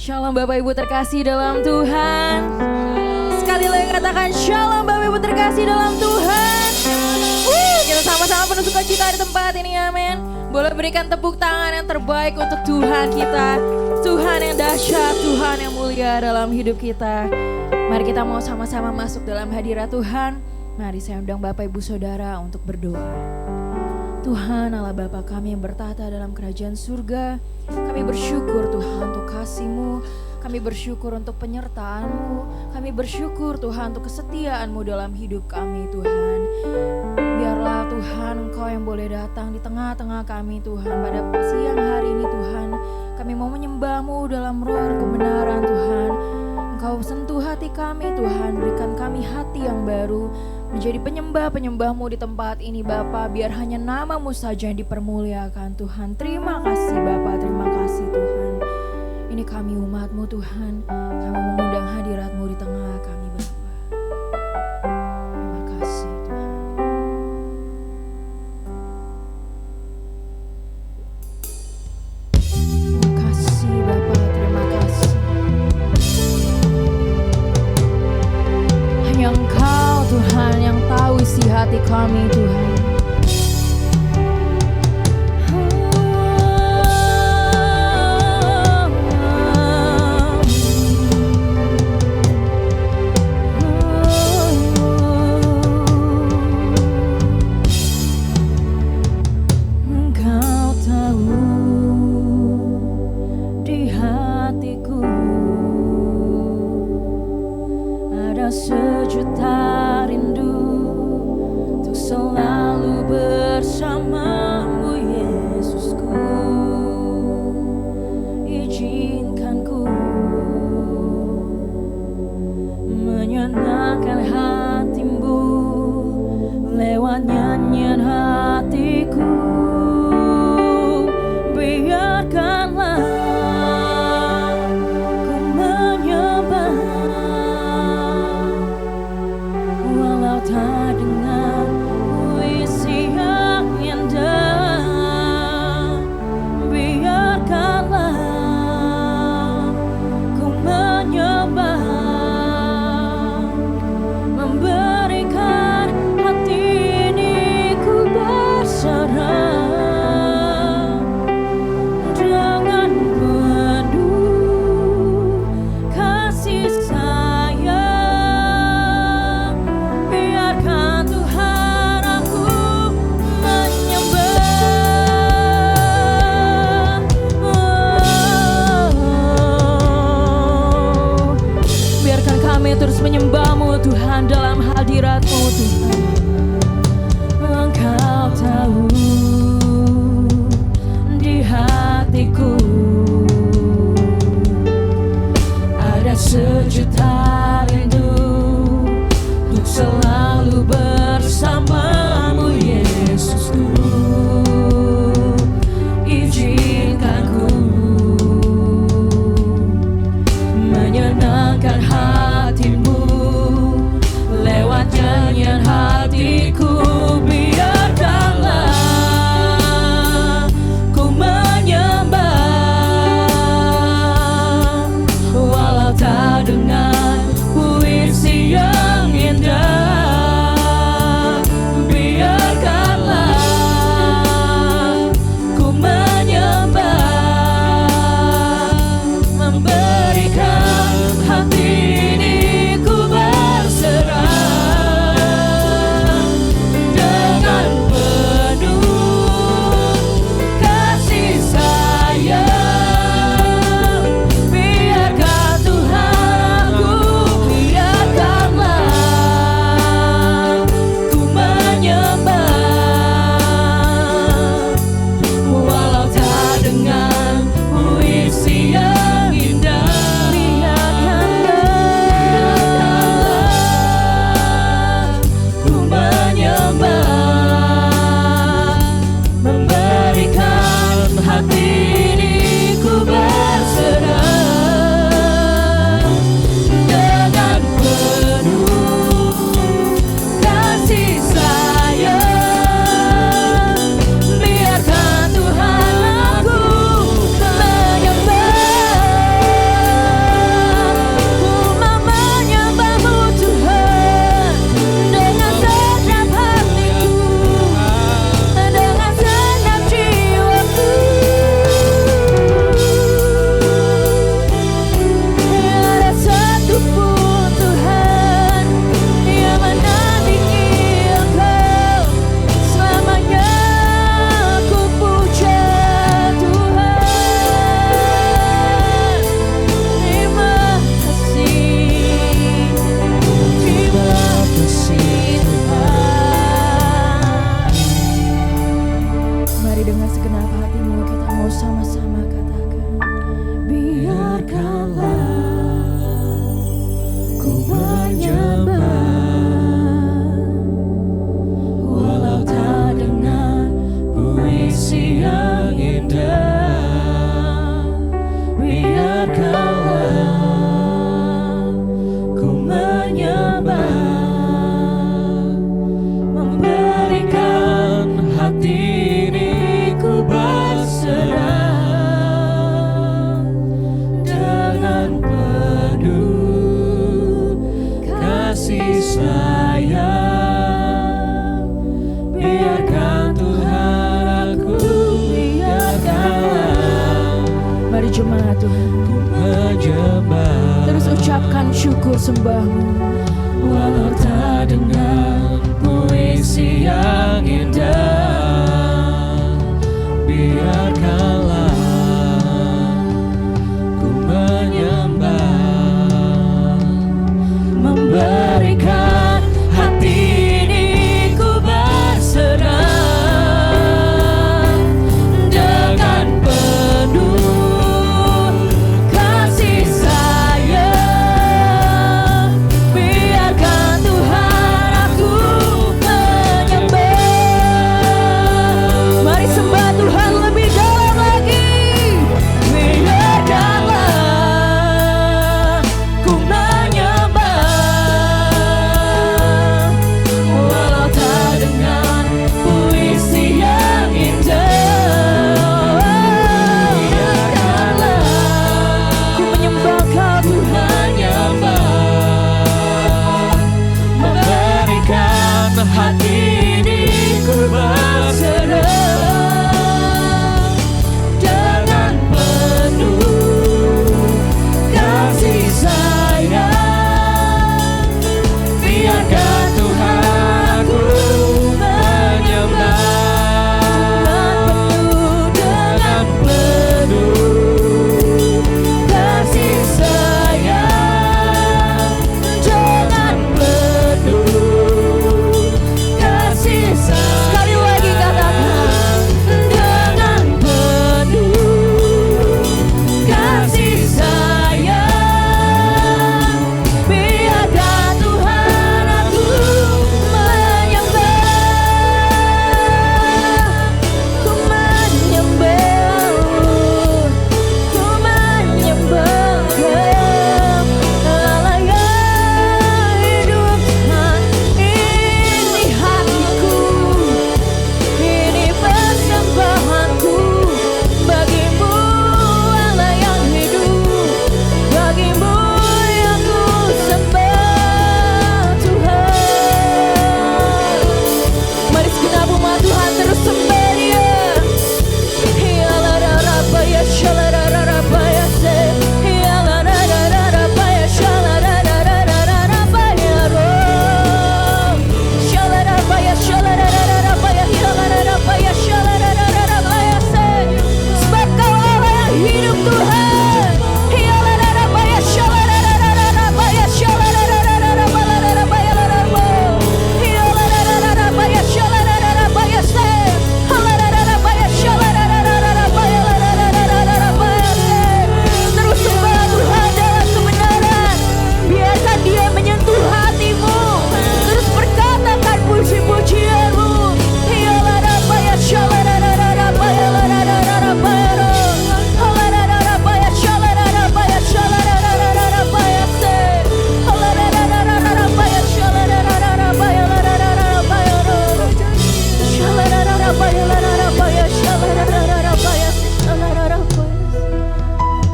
Shalom Bapak Ibu terkasih dalam Tuhan. Sekali lagi katakan Shalom Bapak Ibu terkasih dalam Tuhan. Kita sama-sama penuh sukacita di tempat ini, amin. Boleh berikan tepuk tangan yang terbaik untuk Tuhan kita. Tuhan yang dahsyat, Tuhan yang mulia dalam hidup kita. Mari kita mau sama-sama masuk dalam hadirat Tuhan. Mari saya undang Bapak Ibu Saudara untuk berdoa. Tuhan Allah Bapa kami yang bertahta dalam kerajaan surga, kami bersyukur Tuhan untuk kasih-Mu, kami bersyukur untuk penyertaan-Mu, kami bersyukur Tuhan untuk kesetiaan-Mu dalam hidup kami Tuhan. Biarlah Tuhan Engkau yang boleh datang di tengah-tengah kami Tuhan pada siang hari ini Tuhan. Kami mau menyembah-Mu dalam roh dan kebenaran Tuhan. Engkau sentuh hati kami Tuhan, berikan kami hati yang baru. Menjadi penyembah-penyembah-Mu di tempat ini Bapa, biar hanya nama-Mu saja yang dipermuliakan Tuhan. Terima kasih Bapa, terima kasih Tuhan. Ini kami umat-Mu Tuhan, kami mengundang hadirat-Mu di tengah kami Bapa. Terima kasih Tuhan. Terima kasih Bapa, terima kasih. Hanya Engkau Tuhan yang tahu isi hati kami Tuhan. Engkau tahu di hatiku ada sejuta rindu untuk selalu bersama-Mu Yesusku. Izinkan ku menyenangkan hati-Mu lewat nyanyian hatiku. Biarkanlah ku menyembah walau tak dengar puisi yang indah. Biarkanlah ku menyembah, memberikan hati ini ku berserah dengan penuh kasih sayang. Biarkan Tuhan aku menyembah. Biarkan kami terus menyembah-Mu Tuhan dalam hadirat-Mu Tuhan. Engkau tahu di hatiku ada sejuta rindu untuk selalu bersama-Mu Yesusku. Izinkan ku menyenangkan hati-Mu lewat nyanyian hatiku. Biarkanlah ku menyembah walau tak dengar puisi yang indah. Biarkanlah ku menyembah, memberikan hati ini ku berserah dengan penuh kasih sayang. Biarkan Tuhan aku ku menyembah. Terus ucapkan syukur sembahmu. Walau tak dengan puisi yang indah, biarkanlah ku menyembah, memberikan hati ini ku berserah dengan penuh kasih sayang. Biarkan Tuhan aku menyembah. Mari sembah Tuhan lebih dalam lagi. Biarkanlah ku menyembah, walau tak dengan puisi yang indah. Biarkanlah Ku menyembah Kau Tuhan. menyembah, memberikan hati ini ku berserah dengan penuh kasih sayang. Biarkan Tuhan aku menyembah dengan penuh kasih sayang, dengan penuh kasih sayang. Sekali lagi katakan. Dengan penuh kasih sayang, biarkan Tuhan aku menyembah. Ku menyembah-Mu, ku menyembah Kau. Allah yang hidup Tuhan, ini hatiku, ini persembahanku bagimu. Allah yang hidup, bagimu yang ku sembah Tuhan. Mari segenap umat Tuhan terus sembah Dia. Hialararabaya shalarararabaya se. Hialarararabaya shalarararabaya ro. Shalarabaya shalarararabaya hialararabaya shalarararabaya se. Sebab Kau Allah yang hidup Tuhan. Hialararabaya shalarararabaya shalarararabaya ro. Hialarararabaya shalarararabaya se. Halarararabaya shalarararabaya se. Terus sembah Tuhan dalam kebenaran. Biarkan Dia menyentuh hatimu. Terus perkatakan puji-pujianmu. Hialararabaya shalarararabaya ro. Halarararabaya shalarararabaya se. Halarararabaya shalarararabaya ro. Shalarararabaya shalarararabaya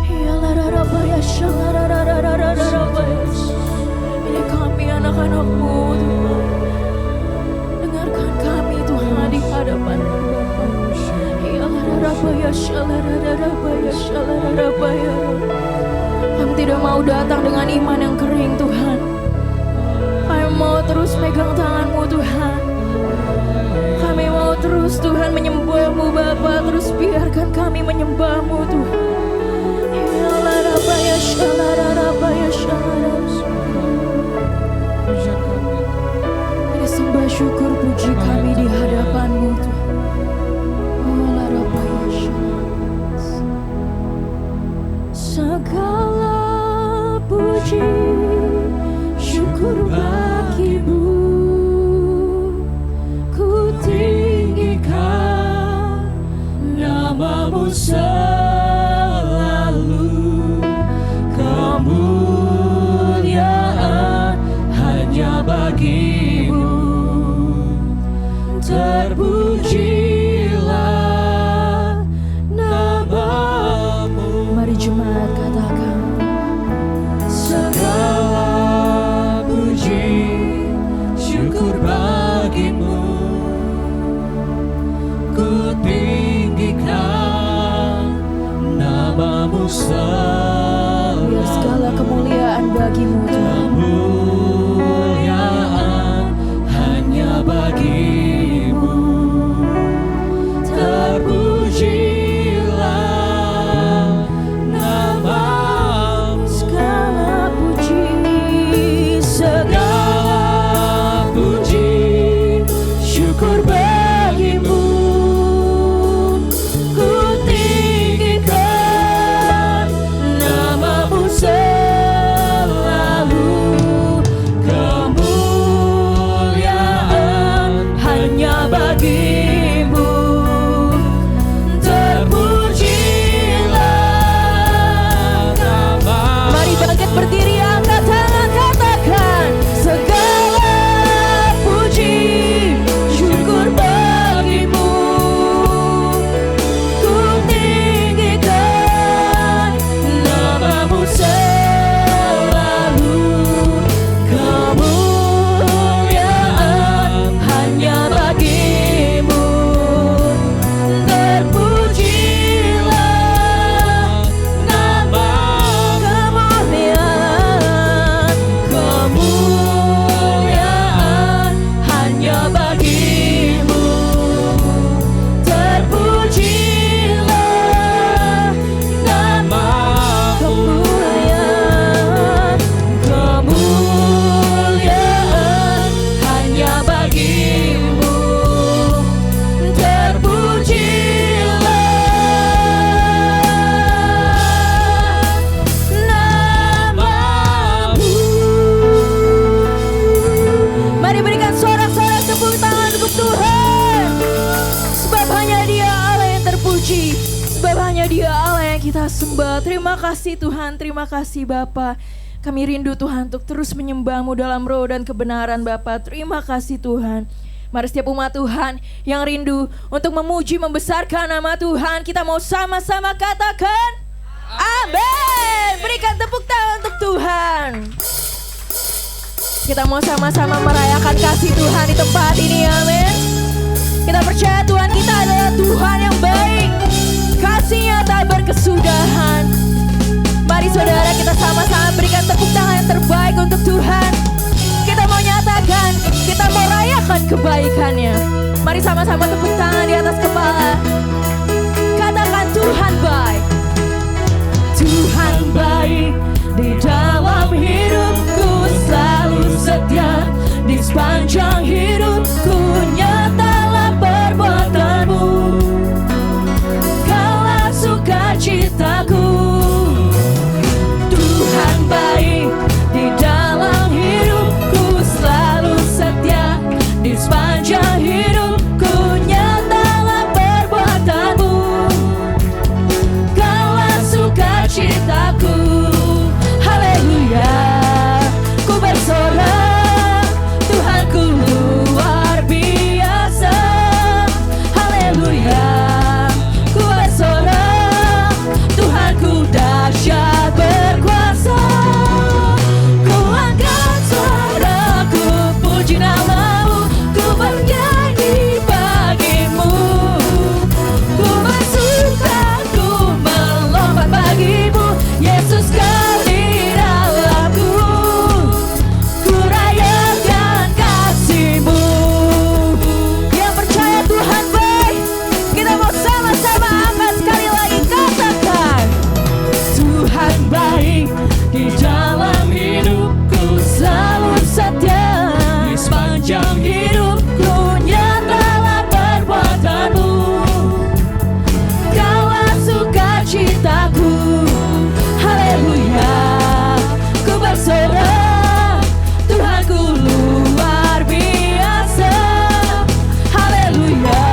Hialararabaya shalarararabaya. Ini kami anak-anak-Mu Tuhan. Dengarkan kami Tuhan di hadapan Bapa. Hialararabaya shalarararabaya. Kami tidak mau datang dengan iman yang kering Tuhan. Kami mau terus megang tangan-Mu Tuhan. Kami mau terus Tuhan menyembah-Mu Bapa. Terus biarkan kami menyembah-Mu Tuhan. Hialararabaya shalararabaya Ini sembah syukur puji kami di hadapan-Mu Tuhan. Hialararabaya segala puji syukur bagi-Mu. Ku tinggikan nama-Mu selalu, kemuliaan hanya bagi-Mu. Terpujilah nama-Mu. Mari jemaat katakan. Segala puji syukur bagi-Mu. Ku tinggikan nama-Mu selalu, kasih Tuhan, terima kasih Bapa. Kami rindu Tuhan untuk terus menyembah-Mu dalam roh dan kebenaran Bapa. Terima kasih Tuhan. Mari setiap umat Tuhan yang rindu untuk memuji, membesarkan nama Tuhan, kita mau sama-sama katakan amin. Berikan tepuk tangan untuk Tuhan. Kita mau sama-sama merayakan kasih Tuhan di tempat ini, amin. Kita percaya Tuhan kita adalah Tuhan yang baik, kasih-Nya tak berkesudahan. Mari saudara kita sama-sama berikan tepuk tangan yang terbaik untuk Tuhan. Kita mau nyatakan, kita mau rayakan kebaikan-Nya. Mari sama-sama tepuk tangan di atas kepala. Katakan Tuhan baik. Tuhan baik di dalam hidupku, selalu setia di sepanjang hidupku. Nyatalah perbuatan-Mu, Kaulah sukacitaku. Tuhan baik di dalam hidupku, selalu setia di sepanjang hidupku. Nyatalah perbuatan-Mu, Kaulah sukacitaku. Haleluya, ku bersorak, Tuhanku luar biasa. Haleluya, ku bersorak, Tuhanku dahsyat berkuasa. Ku angkat suaraku, puji nama-Mu, ku bernyanyi bagi-Mu. Ku bersuka, ku melompat bagi-Mu, Yesus Kau di dalamku. Ku rayakan kasih-Mu. Yang percaya Tuhan baik, kita mau sama-sama angkat sekali lagi, katakan Tuhan baik di dalam hidupku, selalu setia di sepanjang hidupku. Nyatalah perbuatan-Mu, Kaulah sukacitaku. Haleluya, ku bersorak, Tuhanku luar biasa. Haleluya,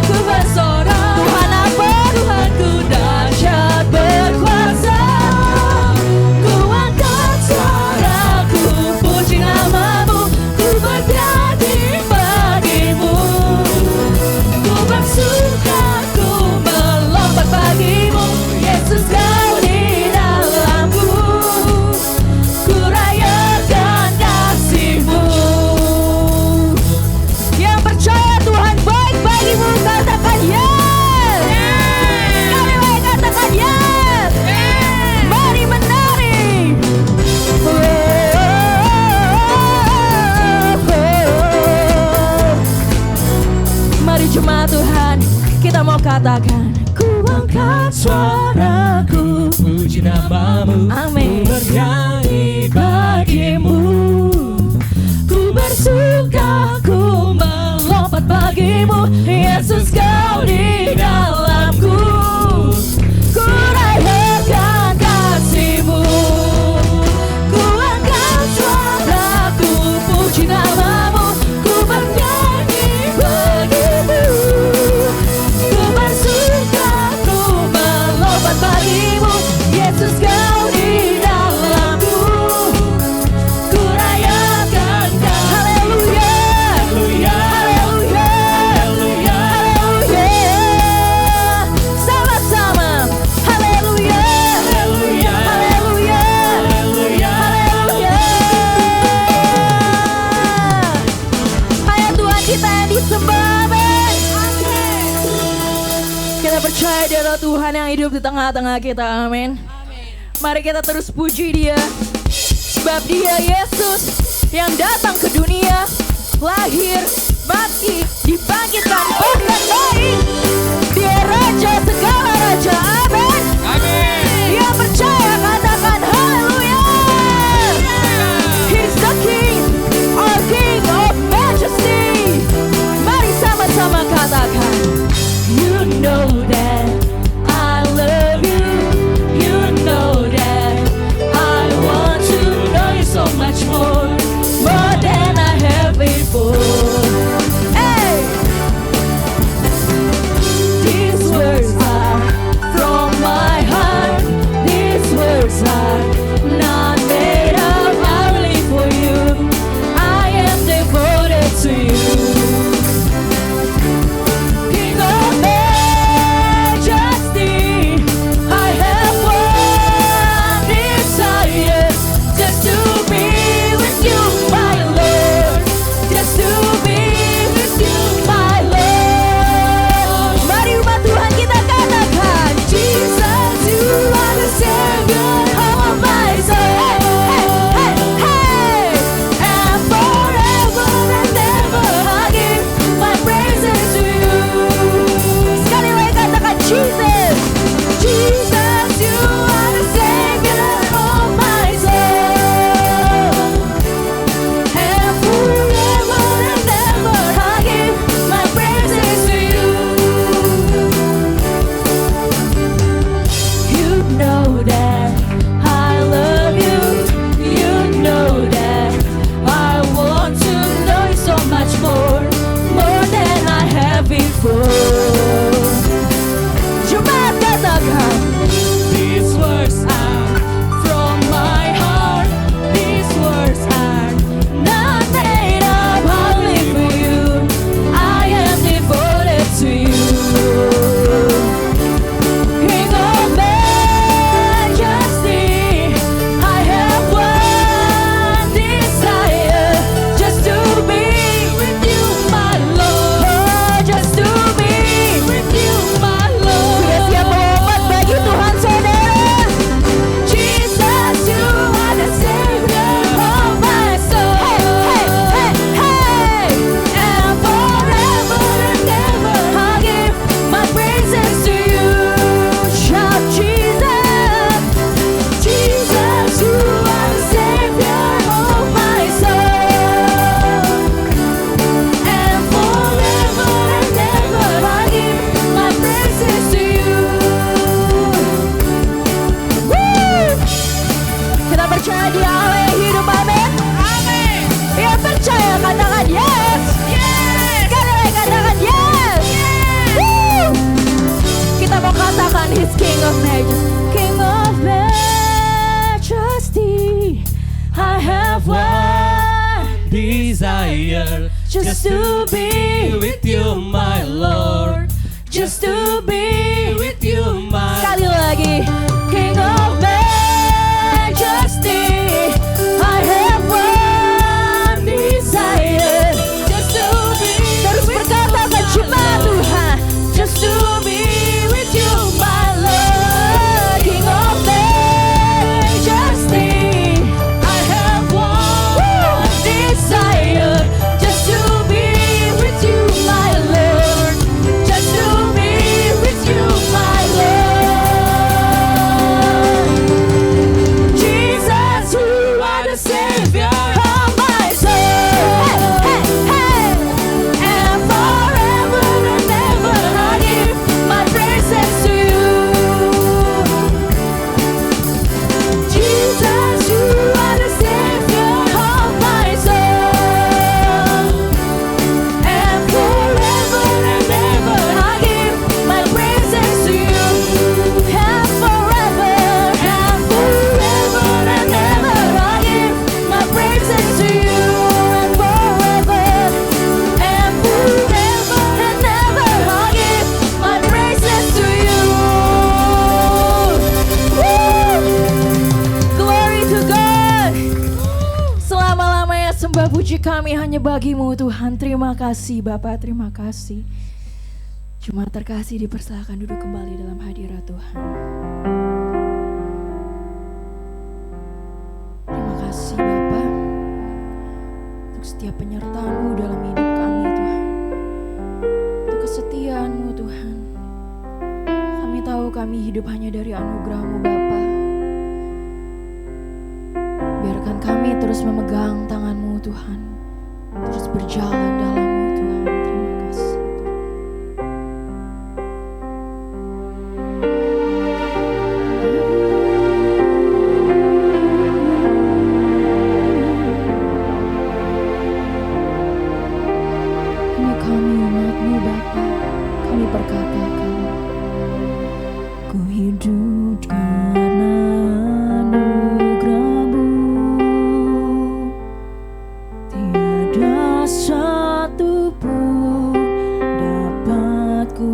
ku bersorak, Tuhan apa? Tuhanku dahsyat berkuasa. Ku angkat suaraku, puji nama-Mu, ku bernyanyi bagi-Mu. Ku bersuka, ku melompat bagi-Mu, Yesus Kau di dalamku. Ku rayakan kasih-Mu. Yang percaya Tuhan baik bagimu, katakan yes. Kami baik, katakan yes. Mari menari. Mari jemaat Tuhan, kita mau katakan, ku angkat suaraku, Puji nama-Mu, amin, ku bernyanyi bagi-Mu. ku bersuka, ku melompat bagi-Mu, Yesus Kau di dalamku. Ku rayakan kasih-Mu. Ku angkat suaraku, puji nama-Mu, ku bernyanyi bagi-Mu. Ku bersuka, ku melompat bagi-Mu, Yesus Kau di dalamku. Ku rayakan haleluya, Haleluya, haleluya, haleluya, haleluya. Sama-sama haleluya, haleluya, haleluya, haleluya. haleluya. Hanya Tuhan kita yang disembah, amin. Kita percaya Dia adalah Tuhan yang hidup di tengah-tengah kita, amin. Mari kita terus puji Dia, sebab Dia Yesus yang datang ke dunia, lahir, mati, dibangkitkan, bahkan baik. Dia Raja segala raja, amin. Dia percaya, katakan haleluya. He's the King, our King of Majesty. Mari sama-sama katakan, you know that I love you. You know that I want to know you so much more than I have before. Hey, these words are from percaya Dia Allah yang hidup, amin. Yang percaya katakan yes. Sekali lagi katakan yes. Woo. Kita mau katakan He's King of Majesty. King of Majesty. I have one desire just to be with you, my Lord. just to be With you, my sekali lagi. King of Majesty. I have one desire just to be. Terus berkata cipta Tuhan. Just to be with you, my Lord. King of Majesty. I have one Desire just to be with you, my Lord. Just to be with you, my Lord. Jesus, you are the Savior of my soul. Hey, hey, hey. And forever and ever I give my praises to you. Jesus, you are the Savior of my soul. And forever and ever I give my praises to you. And forever and ever I give my praises to you. And forever and ever I give my praises to you. Woo! Glory to God. Selama-lamanya sembah puji kami hanya bagimu Tuhan. Terima kasih Bapa, terima kasih. Jemaat terkasih dipersilakan duduk kembali dalam hadirat Tuhan. Terima kasih Bapa untuk setiap penyertaan-Mu dalam hidup kami Tuhan. Untuk kesetiaan-Mu Tuhan. Kami tahu kami hidup hanya dari anugerah-Mu Bapa. Biarkan kami terus memegang tangan-Mu Tuhan. Terus berjalan dalam-Mu Tuhan. Terima kasih. Ini kami umat-Mu Bapa. Kami perkatakan ku hidup karena anugerah-Mu. Tiada satu pun dapat ku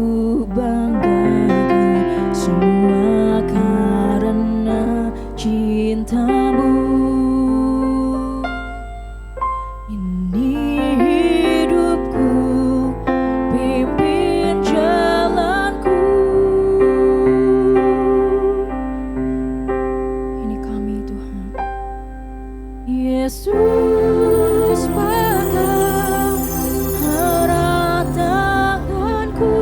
banggakan, semua karena cinta-Mu. Ini hidupku, pimpin jalanku. Ini kami Tuhan. Yesus pegang erat tanganku,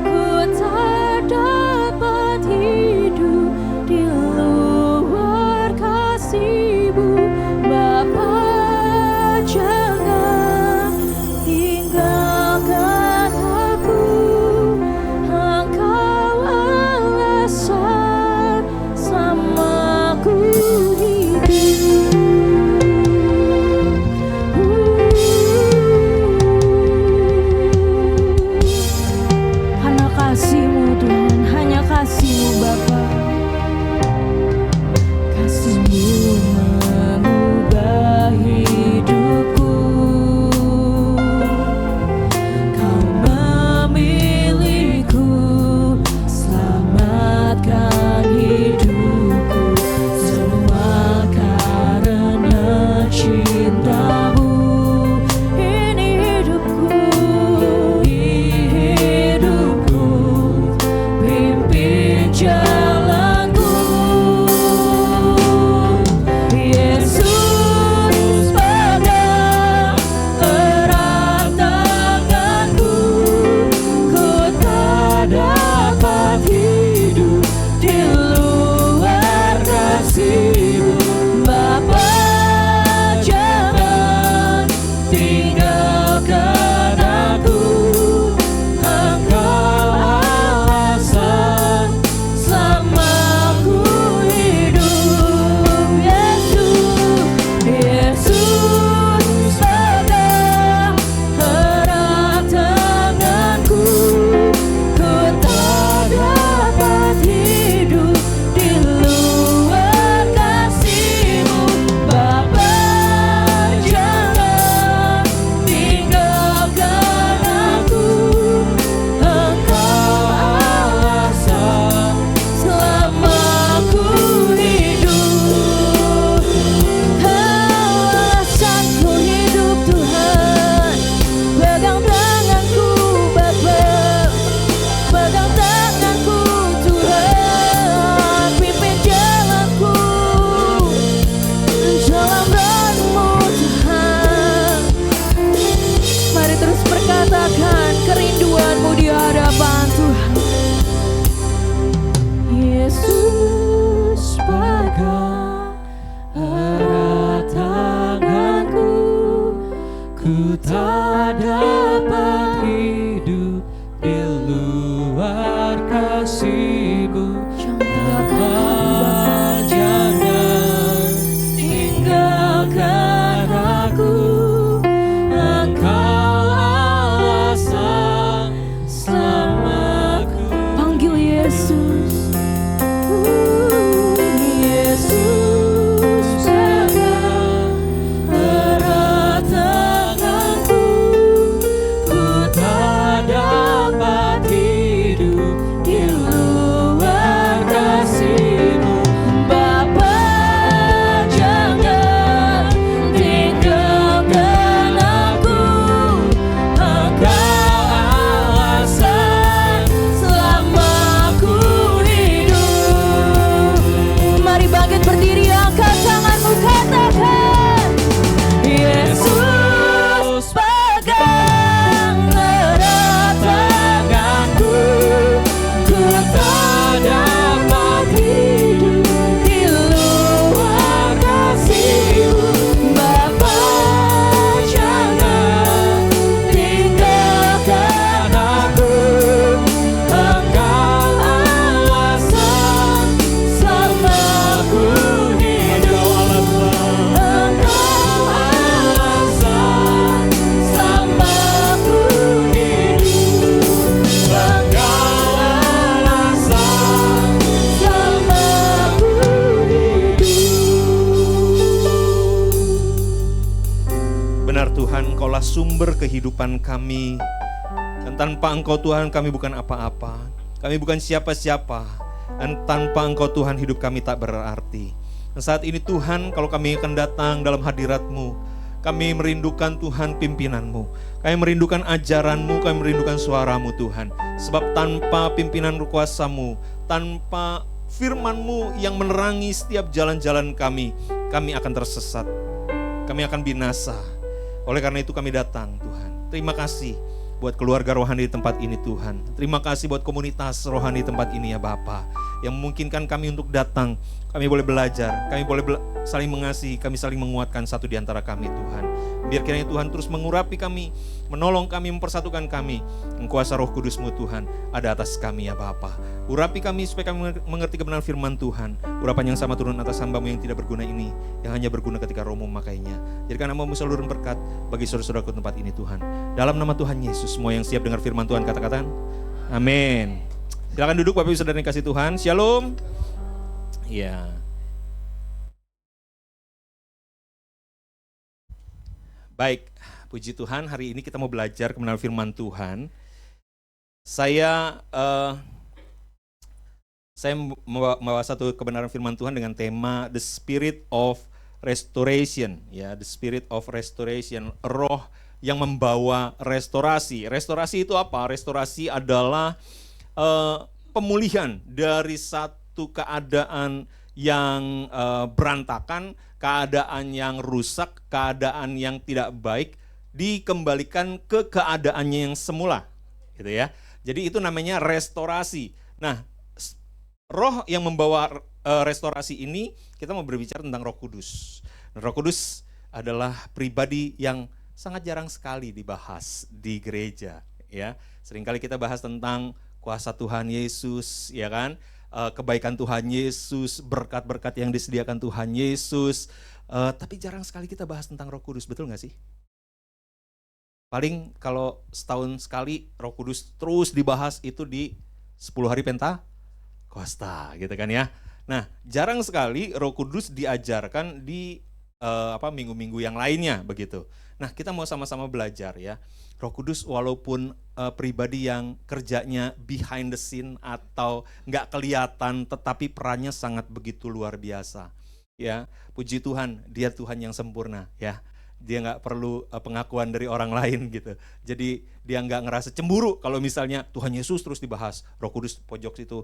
ku tak dapat hidup di luar kasih-Mu. Bapa, jangan tinggalkan aku, Engkau alasan samaku hidup. katakan, Yesus pegang erat tanganku, ku tak dapat hidup di luar kasih-Mu. Bapa, jangan tinggalkan aku, Engkau alasan selamaku hidup, Engkau alasan selamaku hidup, Engkau alasan selamaku hidup. Benar Tuhan, Engkaulah sumber kehidupan kami. Dan tanpa Engkau Tuhan kami bukan apa-apa. Kami bukan siapa-siapa. Dan tanpa Engkau Tuhan hidup kami tak berarti. Dan saat ini Tuhan, kalau kami akan datang dalam hadirat-Mu, kami merindukan Tuhan pimpinan-Mu. Kami merindukan ajaran-Mu, kami merindukan suara-Mu Tuhan. Sebab tanpa pimpinan kuasa-Mu, tanpa firman-Mu yang menerangi setiap jalan-jalan kami akan tersesat. Kami akan binasa. Oleh karena itu kami datang Tuhan. Terima kasih buat keluarga rohani di tempat ini Tuhan. Terima kasih buat komunitas rohani di tempat ini ya Bapa, yang memungkinkan kami untuk datang. Kami boleh belajar, kami boleh saling mengasihi, kami saling menguatkan satu di antara kami Tuhan. Biar kiranya Tuhan terus mengurapi kami, menolong kami, mempersatukan kami. Kuasa Roh Kudus-Mu Tuhan ada atas kami ya Bapa. Urapi kami supaya kami mengerti kebenaran firman Tuhan. Urapan yang sama turun atas hamba-Mu yang tidak berguna ini, yang hanya berguna ketika Roh-Mu memakainya. Jadikan nama-Mu selalu berkat bagi saudara-saudaraku tempat ini Tuhan. Dalam nama Tuhan Yesus, semua yang siap dengar firman Tuhan kata-kata amin. Silakan duduk Bapak Ibu Saudara yang kasih Tuhan. Shalom. Ya. Baik, puji Tuhan, hari ini kita mau belajar kebenaran firman Tuhan. Saya membawa satu kebenaran firman Tuhan dengan tema The Spirit of Restoration, ya, The Spirit of Restoration, roh yang membawa restorasi. Restorasi itu apa? Restorasi adalah pemulihan dari satu keadaan yang berantakan, keadaan yang rusak, keadaan yang tidak baik, dikembalikan ke keadaannya yang semula, gitu ya. Jadi itu namanya restorasi. Nah, roh yang membawa restorasi ini, kita mau berbicara tentang Roh Kudus. Roh Kudus adalah pribadi yang sangat jarang sekali dibahas di gereja, ya. Seringkali kita bahas tentang kuasa Tuhan Yesus, ya kan? Kebaikan Tuhan Yesus, berkat-berkat yang disediakan Tuhan Yesus, tapi jarang sekali kita bahas tentang Roh Kudus, betul nggak sih? Paling kalau setahun sekali Roh Kudus terus dibahas itu di 10 hari Pentakosta, gitu kan ya. Nah, jarang sekali Roh Kudus diajarkan di minggu-minggu yang lainnya begitu. Nah, kita mau sama-sama belajar ya. Roh Kudus walaupun pribadi yang kerjanya behind the scene atau nggak kelihatan, tetapi perannya sangat begitu luar biasa. Ya, puji Tuhan, Dia Tuhan yang sempurna ya. Dia nggak perlu pengakuan dari orang lain gitu. Jadi dia nggak ngerasa cemburu kalau misalnya Tuhan Yesus terus dibahas, Roh Kudus pojok situ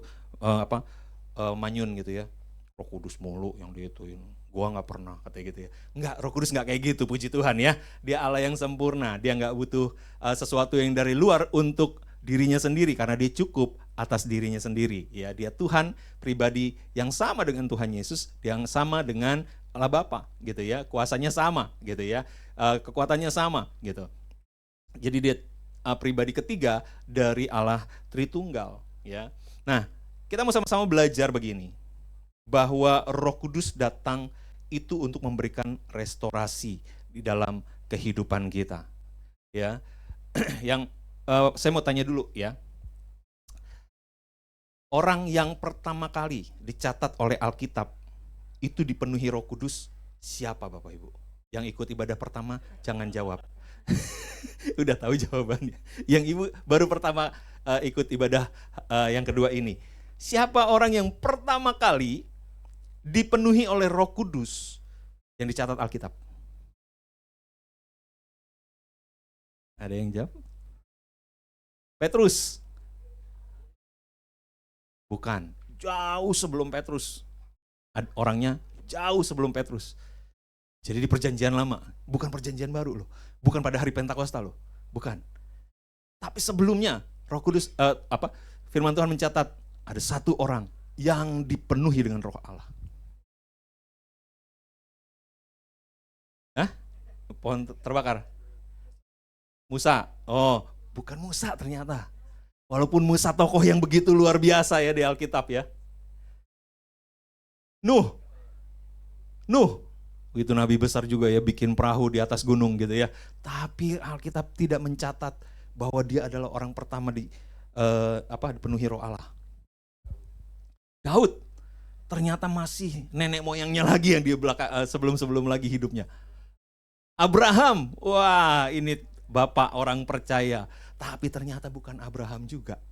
manyun gitu ya. Roh Kudus mulu yang diituin. Gua nggak pernah katanya gitu ya. Enggak, Roh Kudus nggak kayak gitu, puji Tuhan ya. Dia Allah yang sempurna. Dia nggak butuh sesuatu yang dari luar untuk dirinya sendiri karena dia cukup atas dirinya sendiri. Ya, dia Tuhan pribadi yang sama dengan Tuhan Yesus, yang sama dengan Allah Bapa gitu ya. Kuasanya sama gitu ya. Kekuatannya sama gitu. Jadi dia pribadi ketiga dari Allah Tritunggal ya. Nah, kita mau sama-sama belajar begini, bahwa Roh Kudus datang itu untuk memberikan restorasi di dalam kehidupan kita. Ya. Yang saya mau tanya dulu ya. Orang yang pertama kali dicatat oleh Alkitab itu dipenuhi Roh Kudus siapa Bapak Ibu? Yang ikut ibadah pertama jangan jawab. Udah tahu jawabannya. Yang Ibu baru pertama ikut ibadah yang kedua ini. Siapa orang yang pertama kali dipenuhi oleh Roh Kudus yang dicatat Alkitab? Ada yang jawab? Petrus? Bukan, jauh sebelum Petrus. Orangnya jauh sebelum Petrus. Jadi di perjanjian lama, bukan perjanjian baru loh. Bukan pada hari Pentakosta loh, bukan. Tapi sebelumnya Roh Kudus firman Tuhan mencatat ada satu orang yang dipenuhi dengan Roh Allah. Hah? Pohon terbakar. Musa. Oh, bukan Musa ternyata. Walaupun Musa tokoh yang begitu luar biasa ya di Alkitab ya. Nuh. Begitu nabi besar juga ya, bikin perahu di atas gunung gitu ya. Tapi Alkitab tidak mencatat bahwa dia adalah orang pertama dipenuhi Roh Allah. Daud ternyata masih nenek moyangnya lagi yang dia sebelum lagi hidupnya. Abraham, wah ini bapak orang percaya. Tapi ternyata bukan Abraham juga,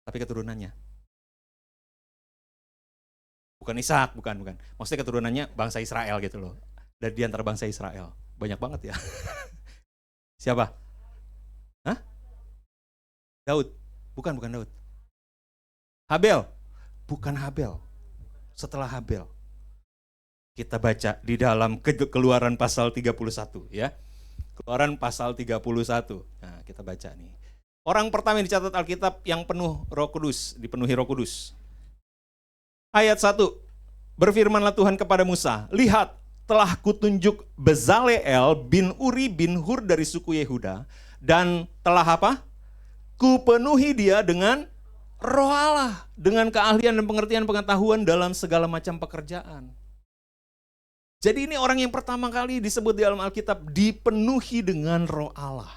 tapi keturunannya. Bukan Ishak, bukan. Maksudnya keturunannya bangsa Israel gitu loh. Dari di antara bangsa Israel. Banyak banget ya. Siapa? Hah? Daud. Bukan Daud. Habel. Bukan Habel. Setelah Habel. Kita baca di dalam Keluaran pasal 31 ya. Keluaran pasal 31. Nah, kita baca nih. Orang pertama yang dicatat Alkitab yang dipenuhi Roh Kudus. Ayat 1. Berfirmanlah Tuhan kepada Musa, lihat, telah kutunjuk Bezaleel bin Uri bin Hur dari suku Yehuda, dan telah apa? Kupenuhi dia dengan Roh Allah, dengan keahlian dan pengertian pengetahuan dalam segala macam pekerjaan. Jadi ini orang yang pertama kali disebut di dalam Alkitab dipenuhi dengan Roh Allah.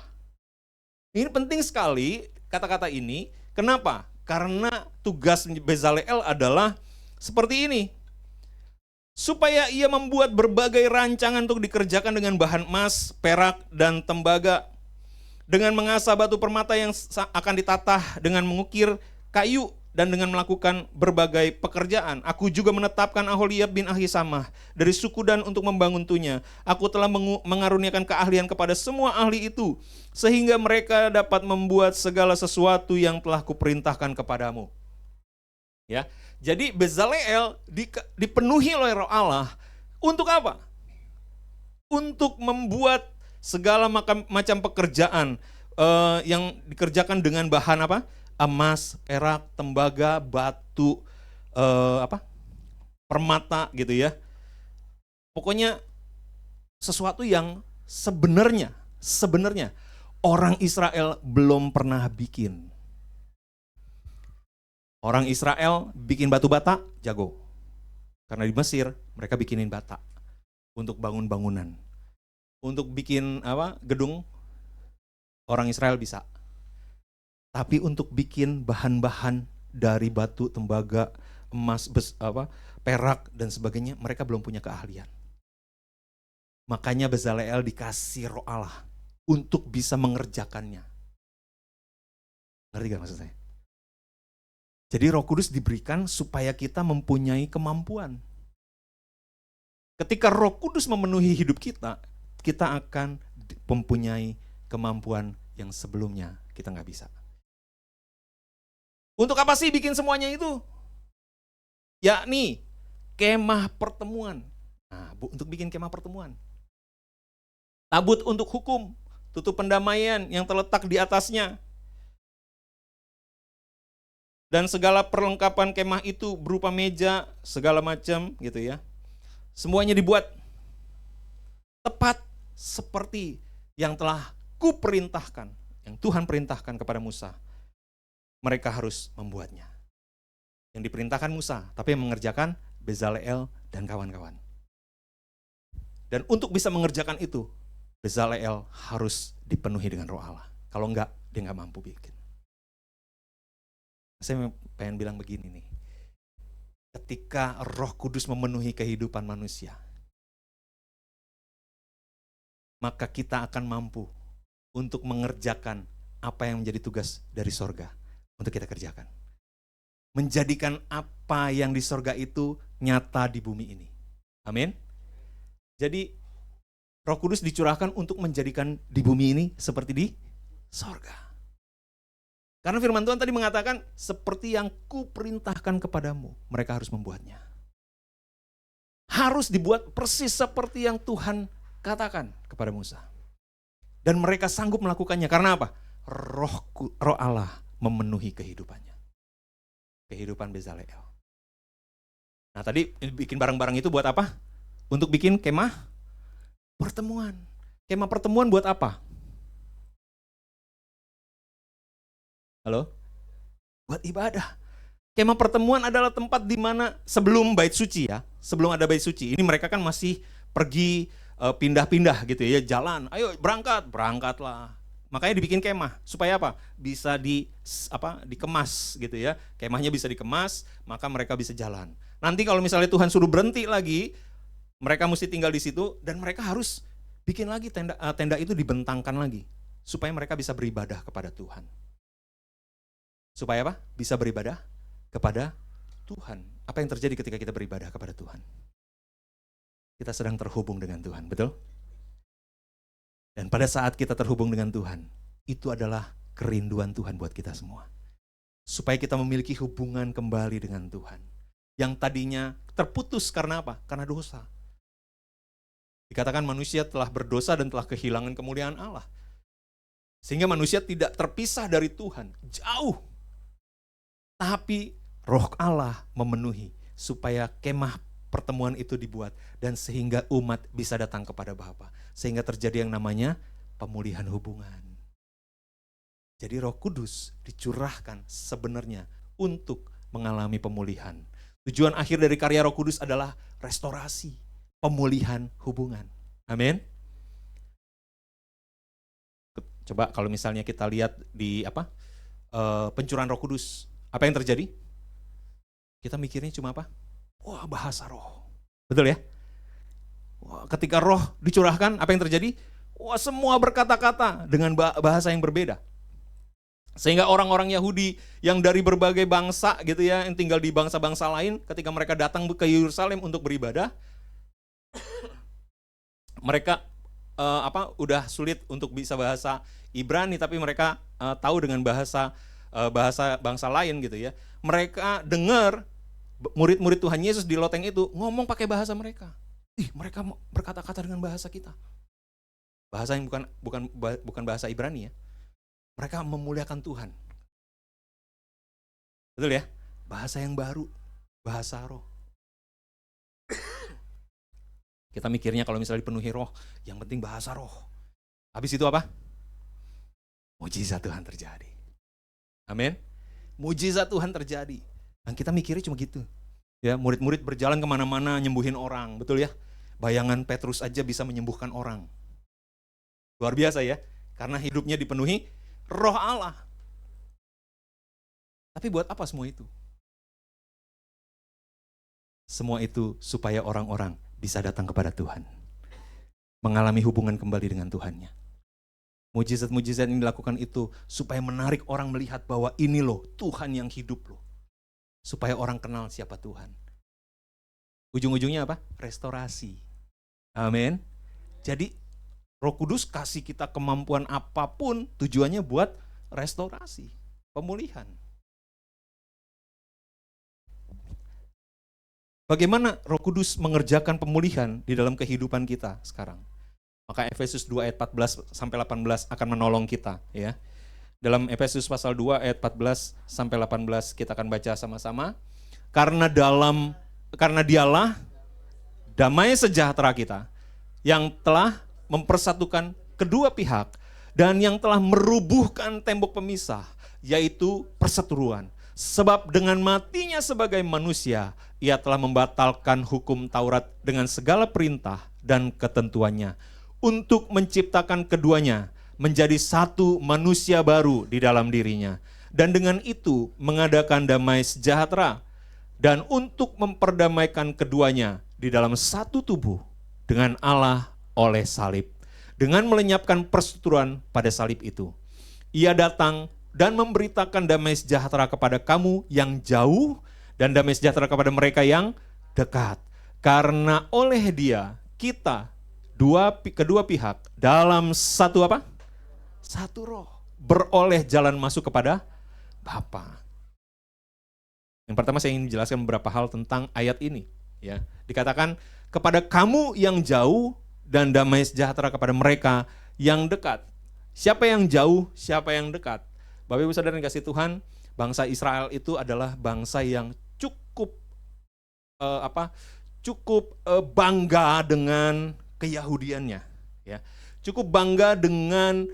Ini penting sekali kata-kata ini. Kenapa? Karena tugas Bezaleel adalah seperti ini. Supaya ia membuat berbagai rancangan untuk dikerjakan dengan bahan emas, perak, dan tembaga. Dengan mengasah batu permata yang akan ditatah, dengan mengukir kayu, dan dengan melakukan berbagai pekerjaan. Aku juga menetapkan Aholiab bin Ahisamah dari suku Dan untuk membangun tuhnya. Aku telah mengaruniakan keahlian kepada semua ahli itu, sehingga mereka dapat membuat segala sesuatu yang telah kuperintahkan kepadamu. Ya, jadi Bezaleel dipenuhi oleh Roh Allah untuk apa? Untuk membuat segala macam pekerjaan yang dikerjakan dengan bahan apa? Emas, perak, tembaga, batu, permata gitu ya. Pokoknya sesuatu yang sebenarnya orang Israel belum pernah bikin. Orang Israel bikin batu bata, jago. Karena di Mesir mereka bikinin bata untuk bangun bangunan. Untuk bikin gedung, orang Israel bisa. Tapi untuk bikin bahan-bahan dari batu, tembaga, emas, perak dan sebagainya, mereka belum punya keahlian. Makanya Bezaleel dikasih Roh Allah untuk bisa mengerjakannya. Ngerti gak maksud saya? Jadi Roh Kudus diberikan supaya kita mempunyai kemampuan. Ketika Roh Kudus memenuhi hidup kita, kita akan mempunyai kemampuan yang sebelumnya kita nggak bisa. Untuk apa sih bikin semuanya itu? Yakni kemah pertemuan. Nah, untuk bikin kemah pertemuan. Tabut untuk hukum, tutup pendamaian yang terletak di atasnya. Dan segala perlengkapan kemah itu berupa meja, segala macam gitu ya. Semuanya dibuat tepat seperti yang telah kuperintahkan, yang Tuhan perintahkan kepada Musa. Mereka harus membuatnya. Yang diperintahkan Musa, tapi yang mengerjakan Bezaleel dan kawan-kawan. Dan untuk bisa mengerjakan itu, Bezaleel harus dipenuhi dengan Roh Allah. Kalau enggak, dia enggak mampu bikin. Saya pengen bilang begini nih. Ketika Roh Kudus memenuhi kehidupan manusia, maka kita akan mampu untuk mengerjakan apa yang menjadi tugas dari sorga untuk kita kerjakan. Menjadikan apa yang di sorga itu nyata di bumi ini. Amin. Jadi Roh Kudus dicurahkan untuk menjadikan di bumi ini seperti di sorga. Karena firman Tuhan tadi mengatakan, seperti yang kuperintahkan kepadamu, mereka harus membuatnya. harus dibuat persis seperti yang Tuhan katakan kepada Musa. Dan mereka sanggup melakukannya karena apa? Roh Allah memenuhi kehidupannya. Kehidupan Bezalel. Nah tadi bikin barang-barang itu buat apa? Untuk bikin kemah pertemuan. Kemah pertemuan buat apa? Halo? Buat ibadah. Kemah pertemuan adalah tempat di mana sebelum bait suci ya, sebelum ada bait suci. Ini mereka kan masih pergi pindah-pindah gitu ya, jalan. Ayo berangkatlah. Makanya dibikin kemah supaya apa? Bisa dikemas gitu ya. Kemahnya bisa dikemas, maka mereka bisa jalan. Nanti kalau misalnya Tuhan suruh berhenti lagi, mereka mesti tinggal di situ dan mereka harus bikin lagi tenda itu dibentangkan lagi supaya mereka bisa beribadah kepada Tuhan. Supaya apa? Bisa beribadah kepada Tuhan. Apa yang terjadi ketika kita beribadah kepada Tuhan? Kita sedang terhubung dengan Tuhan, betul? Dan pada saat kita terhubung dengan Tuhan, itu adalah kerinduan Tuhan buat kita semua. Supaya kita memiliki hubungan kembali dengan Tuhan. Yang tadinya terputus karena apa? Karena dosa. Dikatakan manusia telah berdosa dan telah kehilangan kemuliaan Allah. Sehingga manusia tidak terpisah dari Tuhan, jauh. Tapi Roh Allah memenuhi supaya kemah pertemuan itu dibuat dan sehingga umat bisa datang kepada Bapa. Sehingga terjadi yang namanya pemulihan hubungan. Jadi Roh Kudus dicurahkan sebenarnya untuk mengalami pemulihan. Tujuan akhir dari karya Roh Kudus adalah restorasi, pemulihan hubungan. Amin. Coba kalau misalnya kita lihat di pencurahan Roh Kudus, apa yang terjadi? Kita mikirnya cuma apa? Wah, bahasa roh. Betul ya? Wah, ketika roh dicurahkan, apa yang terjadi? Wah, semua berkata-kata dengan bahasa yang berbeda. Sehingga orang-orang Yahudi yang dari berbagai bangsa gitu ya, yang tinggal di bangsa-bangsa lain, ketika mereka datang ke Yerusalem untuk beribadah, mereka udah sulit untuk bisa bahasa Ibrani, tapi mereka tahu dengan bahasa bangsa lain gitu ya. Mereka dengar murid-murid Tuhan Yesus di loteng itu ngomong pakai bahasa mereka. Mereka berkata-kata dengan bahasa kita. Bahasa yang bukan bahasa Ibrani ya. Mereka memuliakan Tuhan. Betul ya? Bahasa yang baru, bahasa roh. Kita mikirnya kalau misalnya dipenuhi roh, yang penting bahasa roh. Habis itu apa? Mujizat Tuhan terjadi. Amin. Mujizat Tuhan terjadi. Dan kita mikirnya cuma gitu. Ya, murid-murid berjalan kemana-mana nyembuhin orang, betul ya? Bayangan Petrus aja bisa menyembuhkan orang. Luar biasa ya, karena hidupnya dipenuhi Roh Allah. Tapi buat apa semua itu? Semua itu supaya orang-orang bisa datang kepada Tuhan. Mengalami hubungan kembali dengan Tuhannya. Mujizat-mujizat yang dilakukan itu supaya menarik orang melihat bahwa ini loh Tuhan yang hidup loh. Supaya orang kenal siapa Tuhan. Ujung-ujungnya apa? Restorasi. Amin. Jadi Roh Kudus kasih kita kemampuan apapun, tujuannya buat restorasi, pemulihan. Bagaimana Roh Kudus mengerjakan pemulihan di dalam kehidupan kita sekarang? Maka Efesus 2 ayat 14 sampai 18 akan menolong kita ya. Dalam Efesus pasal 2 ayat 14 sampai 18 kita akan baca sama-sama. Karena dialah damai sejahtera kita yang telah mempersatukan kedua pihak dan yang telah merubuhkan tembok pemisah, yaitu perseteruan. Sebab dengan matinya sebagai manusia, ia telah membatalkan hukum Taurat dengan segala perintah dan ketentuannya untuk menciptakan keduanya menjadi satu manusia baru di dalam dirinya. Dan dengan itu mengadakan damai sejahtera dan untuk memperdamaikan keduanya di dalam satu tubuh dengan Allah oleh salib. Dengan melenyapkan perseteruan pada salib itu. Ia datang dan memberitakan damai sejahtera kepada kamu yang jauh dan damai sejahtera kepada mereka yang dekat. Karena oleh Dia kita kedua pihak dalam satu apa? Satu roh beroleh jalan masuk kepada Bapa. Yang pertama saya ingin menjelaskan beberapa hal tentang ayat ini ya. Dikatakan kepada kamu yang jauh dan damai sejahtera kepada mereka yang dekat. Siapa yang jauh, siapa yang dekat? Bapak Ibu Saudara yang kasih Tuhan, bangsa Israel itu adalah bangsa yang cukup bangga dengan keyahudiannya, ya. Cukup bangga dengan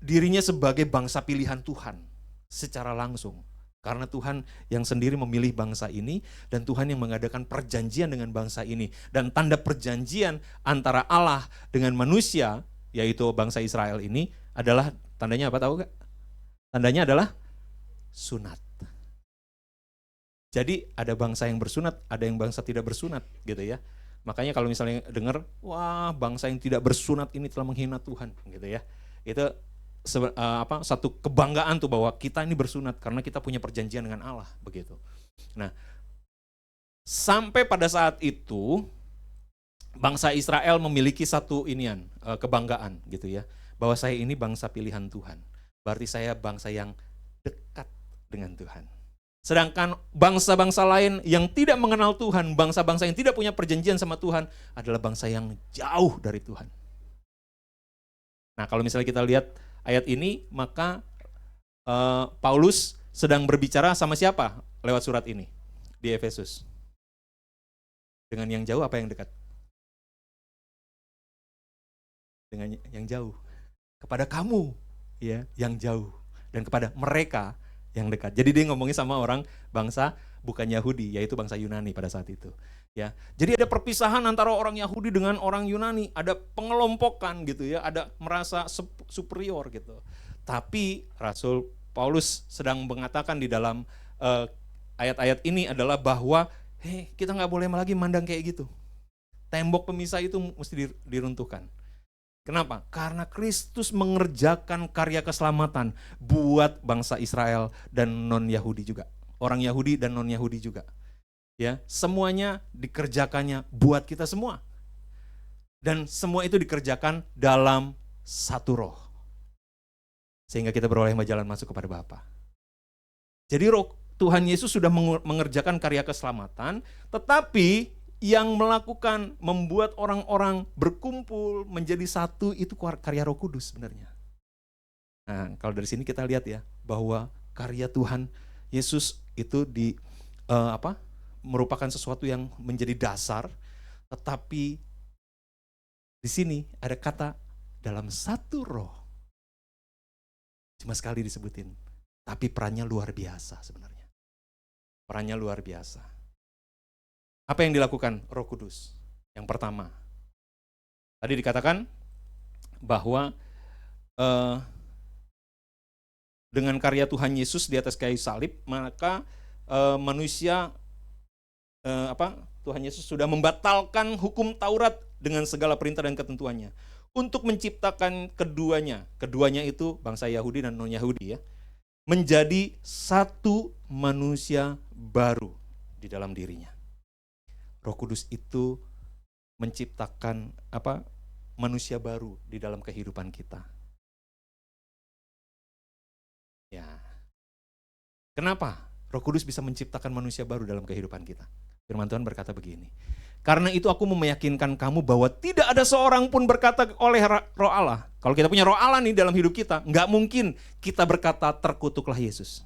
dirinya sebagai bangsa pilihan Tuhan secara langsung. Karena Tuhan yang sendiri memilih bangsa ini dan Tuhan yang mengadakan perjanjian dengan bangsa ini. Dan tanda perjanjian antara Allah dengan manusia, yaitu bangsa Israel ini adalah, tandanya apa tahu gak? Tandanya adalah sunat. Jadi ada bangsa yang bersunat, ada yang bangsa tidak bersunat gitu ya. Makanya kalau misalnya dengar, wah bangsa yang tidak bersunat ini telah menghina Tuhan gitu ya. Itu satu kebanggaan tuh bahwa kita ini bersunat karena kita punya perjanjian dengan Allah begitu. Nah, sampai pada saat itu bangsa Israel memiliki satu kebanggaan gitu ya, bahwa saya ini bangsa pilihan Tuhan. Berarti saya bangsa yang dekat dengan Tuhan. Sedangkan bangsa-bangsa lain yang tidak mengenal Tuhan, bangsa-bangsa yang tidak punya perjanjian sama Tuhan adalah bangsa yang jauh dari Tuhan. Nah, kalau misalnya kita lihat ayat ini, maka Paulus sedang berbicara sama siapa lewat surat ini di Efesus? Dengan yang jauh apa yang dekat? Dengan yang jauh. Kepada kamu ya, yang jauh, dan kepada mereka yang dekat. Jadi dia ngomongin sama orang bangsa bukan Yahudi, yaitu bangsa Yunani pada saat itu. Ya, jadi ada perpisahan antara orang Yahudi dengan orang Yunani, ada pengelompokan gitu ya, ada merasa superior gitu. Tapi Rasul Paulus sedang mengatakan di dalam ayat-ayat ini adalah bahwa kita nggak boleh lagi mandang kayak gitu. Tembok pemisah itu mesti diruntuhkan. Kenapa? Karena Kristus mengerjakan karya keselamatan buat bangsa Israel dan non-Yahudi juga. Orang Yahudi dan non-Yahudi juga. Ya, semuanya dikerjakannya buat kita semua. Dan semua itu dikerjakan dalam satu roh. Sehingga kita beroleh jalan masuk kepada Bapa. Jadi roh Tuhan Yesus sudah mengerjakan karya keselamatan, tetapi yang melakukan, membuat orang-orang berkumpul menjadi satu itu karya Roh Kudus sebenarnya. Nah, kalau dari sini kita lihat ya, bahwa karya Tuhan Yesus itu merupakan sesuatu yang menjadi dasar, tetapi di sini ada kata dalam satu roh. Cuma sekali disebutin, tapi perannya luar biasa sebenarnya. Perannya luar biasa. Apa yang dilakukan Roh Kudus? Yang pertama, tadi dikatakan bahwa dengan karya Tuhan Yesus di atas kayu salib, maka Tuhan Yesus sudah membatalkan hukum Taurat dengan segala perintah dan ketentuannya untuk menciptakan keduanya itu bangsa Yahudi dan non-Yahudi ya, menjadi satu manusia baru di dalam dirinya. Roh Kudus itu menciptakan manusia baru di dalam kehidupan kita. Ya. Kenapa Roh Kudus bisa menciptakan manusia baru dalam kehidupan kita? Firman Tuhan berkata begini. Karena itu aku meyakinkan kamu bahwa tidak ada seorang pun berkata oleh Roh Allah. Kalau kita punya Roh Allah nih dalam hidup kita, nggak mungkin kita berkata terkutuklah Yesus.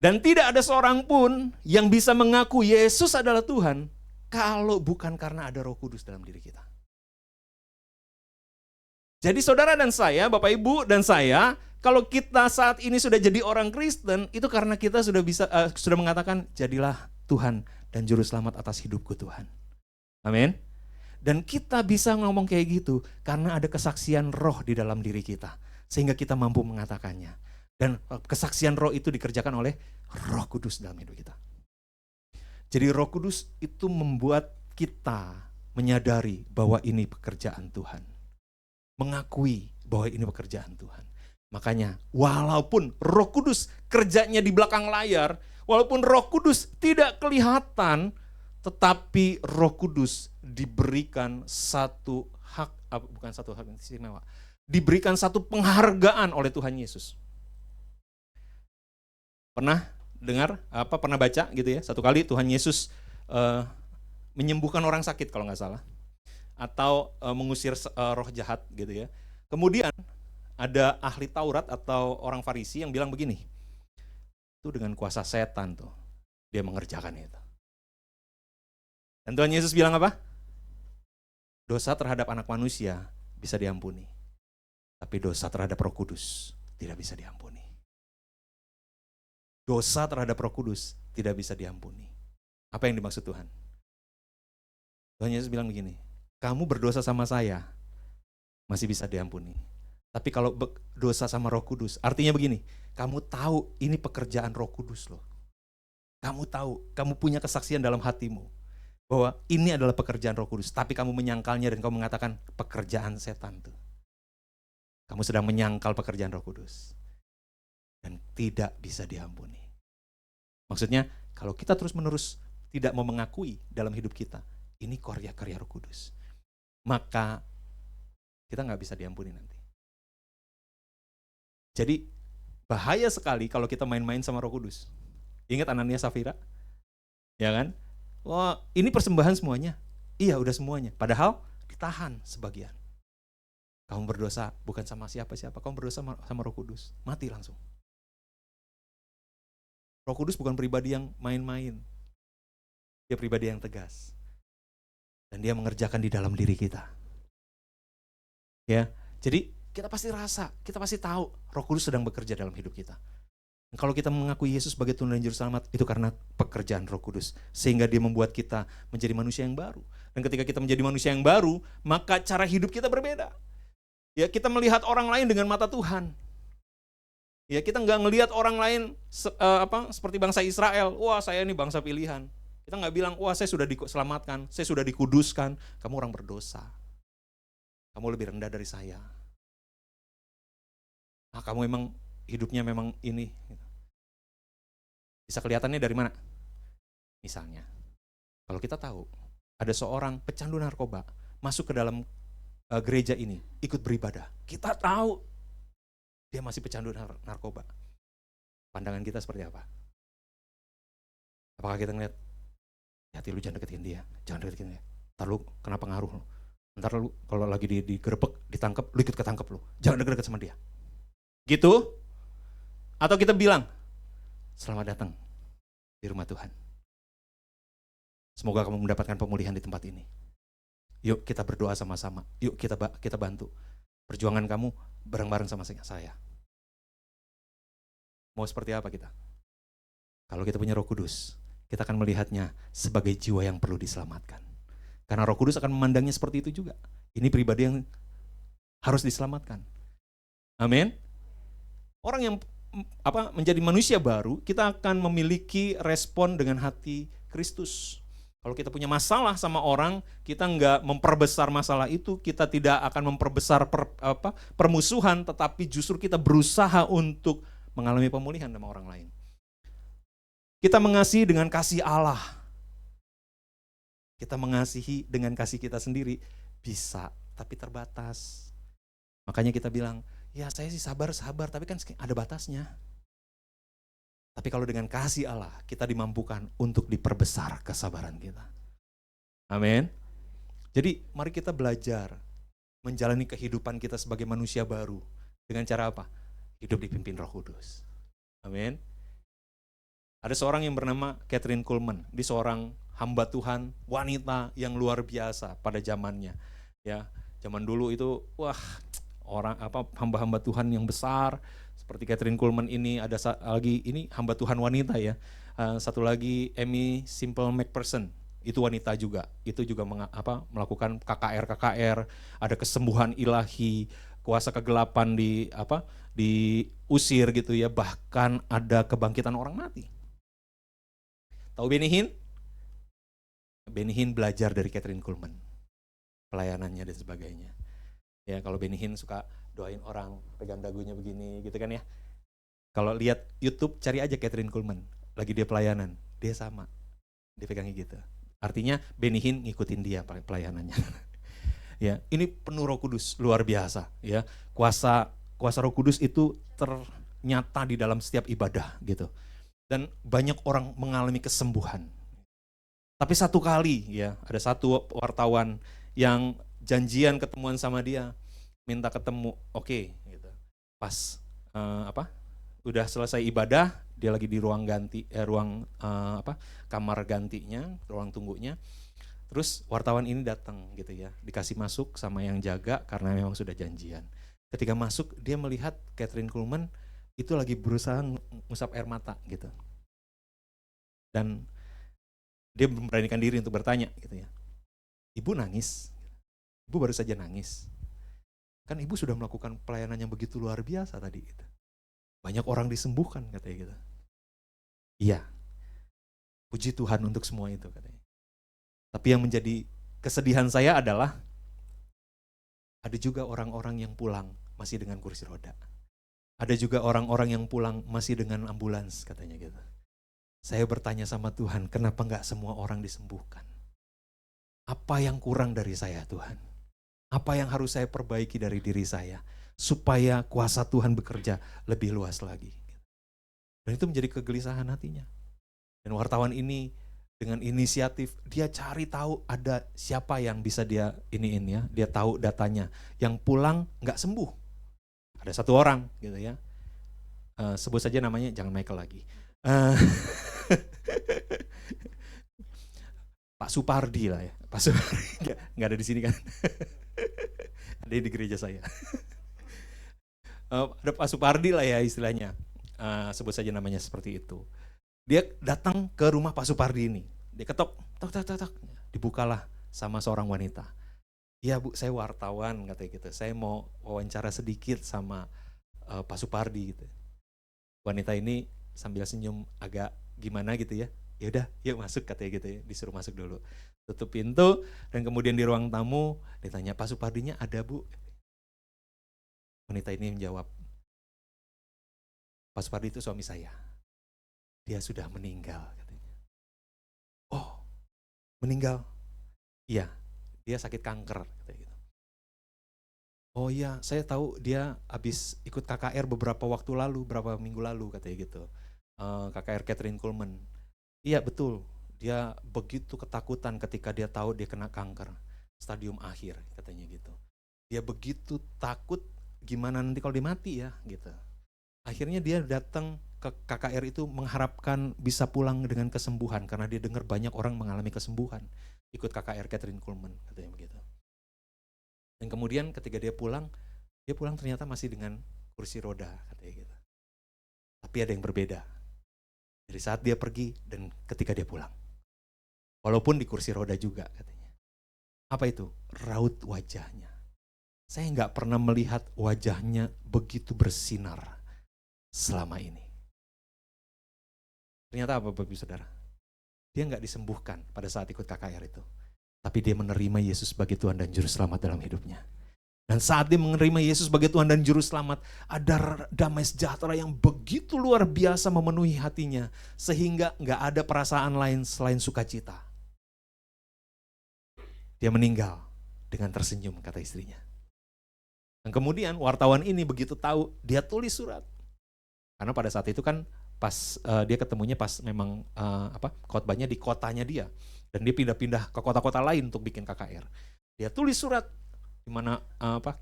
Dan tidak ada seorang pun yang bisa mengaku Yesus adalah Tuhan kalau bukan karena ada Roh Kudus dalam diri kita. Jadi saudara dan saya, Bapak Ibu dan saya, kalau kita saat ini sudah jadi orang Kristen, itu karena kita sudah mengatakan jadilah Tuhan dan juru selamat atas hidupku Tuhan. Amin. Dan kita bisa ngomong kayak gitu karena ada kesaksian roh di dalam diri kita. Sehingga kita mampu mengatakannya. Dan kesaksian roh itu dikerjakan oleh Roh Kudus dalam hidup kita. Jadi Roh Kudus itu membuat kita menyadari bahwa ini pekerjaan Tuhan. Mengakui bahwa ini pekerjaan Tuhan. Makanya walaupun Roh Kudus kerjanya di belakang layar, walaupun Roh Kudus tidak kelihatan, tetapi Roh Kudus diberikan satu hak, bukan satu hak istimewa, diberikan satu penghargaan oleh Tuhan Yesus. Pernah dengar, pernah baca gitu ya, satu kali Tuhan Yesus eh, menyembuhkan orang sakit kalau nggak salah, atau mengusir roh jahat gitu ya. Kemudian ada ahli Taurat atau orang Farisi yang bilang begini, itu dengan kuasa setan tuh dia mengerjakan itu. Dan Tuhan Yesus bilang apa? Dosa terhadap anak manusia bisa diampuni, tapi dosa terhadap Roh Kudus tidak bisa diampuni. Dosa terhadap Roh Kudus tidak bisa diampuni. Apa yang dimaksud Tuhan? Tuhan Yesus bilang begini, kamu berdosa sama saya masih bisa diampuni. Tapi kalau dosa sama Roh Kudus, artinya begini, kamu tahu ini pekerjaan Roh Kudus loh. Kamu tahu, kamu punya kesaksian dalam hatimu bahwa ini adalah pekerjaan Roh Kudus, tapi kamu menyangkalnya dan kamu mengatakan pekerjaan setan tuh. Kamu sedang menyangkal pekerjaan Roh Kudus dan tidak bisa diampuni. Maksudnya, kalau kita terus-menerus tidak mau mengakui dalam hidup kita, ini karya-karya Roh Kudus, maka kita nggak bisa diampuni nanti. Jadi bahaya sekali kalau kita main-main sama Roh Kudus. Ingat Anania Safira? Ya kan? Wah, ini persembahan semuanya. Iya, udah semuanya. Padahal ditahan sebagian. Kamu berdosa bukan sama siapa-siapa, kamu berdosa sama Roh Kudus. Mati langsung. Roh Kudus bukan pribadi yang main-main. Dia pribadi yang tegas. Dan dia mengerjakan di dalam diri kita. Ya, jadi kita pasti rasa, kita pasti tahu Roh Kudus sedang bekerja dalam hidup kita. Dan kalau kita mengakui Yesus sebagai Tuhan dan Juru Selamat, itu karena pekerjaan Roh Kudus. Sehingga dia membuat kita menjadi manusia yang baru. Dan ketika kita menjadi manusia yang baru, maka cara hidup kita berbeda. Ya, kita melihat orang lain dengan mata Tuhan. Ya, kita nggak ngelihat orang lain seperti bangsa Israel. Wah, saya ini bangsa pilihan. Kita nggak bilang, wah saya sudah diselamatkan, saya sudah dikuduskan. Kamu orang berdosa. Kamu lebih rendah dari saya. Nah, kamu memang hidupnya memang ini. Bisa kelihatannya dari mana? Misalnya, kalau kita tahu ada seorang pecandu narkoba masuk ke dalam gereja ini, ikut beribadah. Kita tahu dia masih pecandu narkoba. Pandangan kita seperti apa? Apakah kita ngeliat, hati lu jangan deketin dia, jangan deketin dia. Ntar lu kena pengaruh lu. Ntar lu kalau lagi digerebek, ditangkap, lu ikut ketangkep lu. Jangan deket-deket sama dia. Gitu? Atau kita bilang, selamat datang di rumah Tuhan. Semoga kamu mendapatkan pemulihan di tempat ini. Yuk kita berdoa sama-sama. Yuk kita bantu. Perjuangan kamu bareng-bareng sama saya. Mau seperti apa kita? Kalau kita punya Roh Kudus, kita akan melihatnya sebagai jiwa yang perlu diselamatkan. Karena Roh Kudus akan memandangnya seperti itu juga. Ini pribadi yang harus diselamatkan. Amin. Orang yang menjadi manusia baru, kita akan memiliki respon dengan hati Kristus. Kalau kita punya masalah sama orang, kita nggak memperbesar masalah itu, kita tidak akan memperbesar permusuhan, tetapi justru kita berusaha untuk mengalami pemulihan sama orang lain. Kita mengasihi dengan kasih Allah. Kita mengasihi dengan kasih kita sendiri bisa, tapi terbatas. Makanya kita bilang, ya saya sih sabar, tapi kan ada batasnya. Tapi kalau dengan kasih Allah, kita dimampukan untuk diperbesar kesabaran kita. Amin. Jadi mari kita belajar menjalani kehidupan kita sebagai manusia baru. Dengan cara apa? Hidup dipimpin Roh Kudus. Amin. Ada seorang yang bernama Kathryn Kuhlman. Dia seorang hamba Tuhan, wanita yang luar biasa pada zamannya. Ya, zaman dulu itu orang hamba-hamba Tuhan yang besar seperti Kathryn Kuhlman ini, ada lagi ini hamba Tuhan wanita ya. Satu lagi Amy Simple McPherson, itu wanita juga. Itu juga melakukan KKR, ada kesembuhan ilahi, kuasa kegelapan diusir gitu ya, bahkan ada kebangkitan orang mati. Tahu Benny Hinn? Benny Hinn belajar dari Kathryn Kuhlman, pelayanannya dan sebagainya. Ya, kalau Benny Hinn suka doain orang, pegang dagunya begini gitu kan ya. Kalau lihat YouTube, cari aja Kathryn Kuhlman, lagi dia pelayanan, dia sama, dia pegangnya gitu. Artinya Benny Hinn ngikutin dia pelayanannya. Ya, ini penuh Roh Kudus, luar biasa ya. Kuasa Roh Kudus itu ternyata di dalam setiap ibadah gitu. Dan banyak orang mengalami kesembuhan. Tapi satu kali ya, ada satu wartawan yang janjian ketemuan sama dia, minta ketemu, oke, gitu. Pas udah selesai ibadah, dia lagi di ruang ganti, kamar gantinya, ruang tunggunya. Terus wartawan ini datang gitu ya, dikasih masuk sama yang jaga karena memang sudah janjian. Ketika masuk, dia melihat Kathryn Kuhlman itu lagi berusaha ngusap air mata gitu. Dan dia memberanikan diri untuk bertanya gitu ya. Ibu nangis, ibu baru saja nangis. Kan ibu sudah melakukan pelayanan yang begitu luar biasa tadi gitu. Banyak orang disembuhkan katanya gitu. Iya, puji Tuhan untuk semua itu katanya. Tapi yang menjadi kesedihan saya adalah ada juga orang-orang yang pulang masih dengan kursi roda. Ada juga orang-orang yang pulang masih dengan ambulans katanya gitu. Saya bertanya sama Tuhan, kenapa enggak semua orang disembuhkan? Apa yang kurang dari saya Tuhan? Apa yang harus saya perbaiki dari diri saya? Supaya kuasa Tuhan bekerja lebih luas lagi. Dan itu menjadi kegelisahan hatinya. Dan wartawan ini dengan inisiatif, dia cari tahu ada siapa yang bisa dia iniin ya. Dia tahu datanya. Yang pulang enggak sembuh. Ada satu orang gitu ya. Sebut saja namanya, jangan Michael lagi. Pak Supardi lah ya, Pak Supardi nggak ada di sini kan, ada di gereja saya. Ada Pak Supardi lah ya istilahnya, sebut saja namanya seperti itu. Dia datang ke rumah Pak Supardi ini, dia ketok, tok, dibukalah sama seorang wanita. Ya Bu, saya wartawan katanya gitu, saya mau wawancara sedikit sama Pak Supardi gitu. Wanita ini sambil senyum agak gimana gitu ya. Ya udah, yuk masuk katanya gitu ya, disuruh masuk dulu. Tutup pintu dan kemudian di ruang tamu ditanya, Pak Supardinya ada Bu? Wanita ini menjawab, Pak Supardi itu suami saya. Dia sudah meninggal katanya. Oh, meninggal? Iya, dia sakit kanker katanya gitu. Oh iya, saya tahu dia habis ikut KKR beberapa minggu lalu katanya gitu. KKR Kathryn Kuhlman. Iya betul, dia begitu ketakutan ketika dia tahu dia kena kanker, stadium akhir katanya gitu. Dia begitu takut gimana nanti kalau dia mati ya gitu. Akhirnya dia datang ke KKR itu mengharapkan bisa pulang dengan kesembuhan karena dia dengar banyak orang mengalami kesembuhan ikut KKR Kathryn Kuhlman katanya begitu. Dan kemudian ketika dia pulang ternyata masih dengan kursi roda katanya gitu. Tapi ada yang berbeda. Dari saat dia pergi dan ketika dia pulang. Walaupun di kursi roda juga katanya. Apa itu? Raut wajahnya. Saya nggak pernah melihat wajahnya begitu bersinar selama ini. Ternyata apa Bapak Saudara? Dia nggak disembuhkan pada saat ikut KKR itu. Tapi dia menerima Yesus sebagai Tuhan dan Juru Selamat dalam hidupnya. Dan saat dia menerima Yesus sebagai Tuhan dan Juru Selamat, ada damai sejahtera yang begitu luar biasa memenuhi hatinya, sehingga nggak ada perasaan lain selain sukacita. Dia meninggal dengan tersenyum, kata istrinya. Dan kemudian wartawan ini begitu tahu, dia tulis surat. Karena pada saat itu kan pas dia ketemunya pas memang khotbahnya di kotanya dia. Dan dia pindah-pindah ke kota-kota lain untuk bikin KKR. Dia tulis surat di mana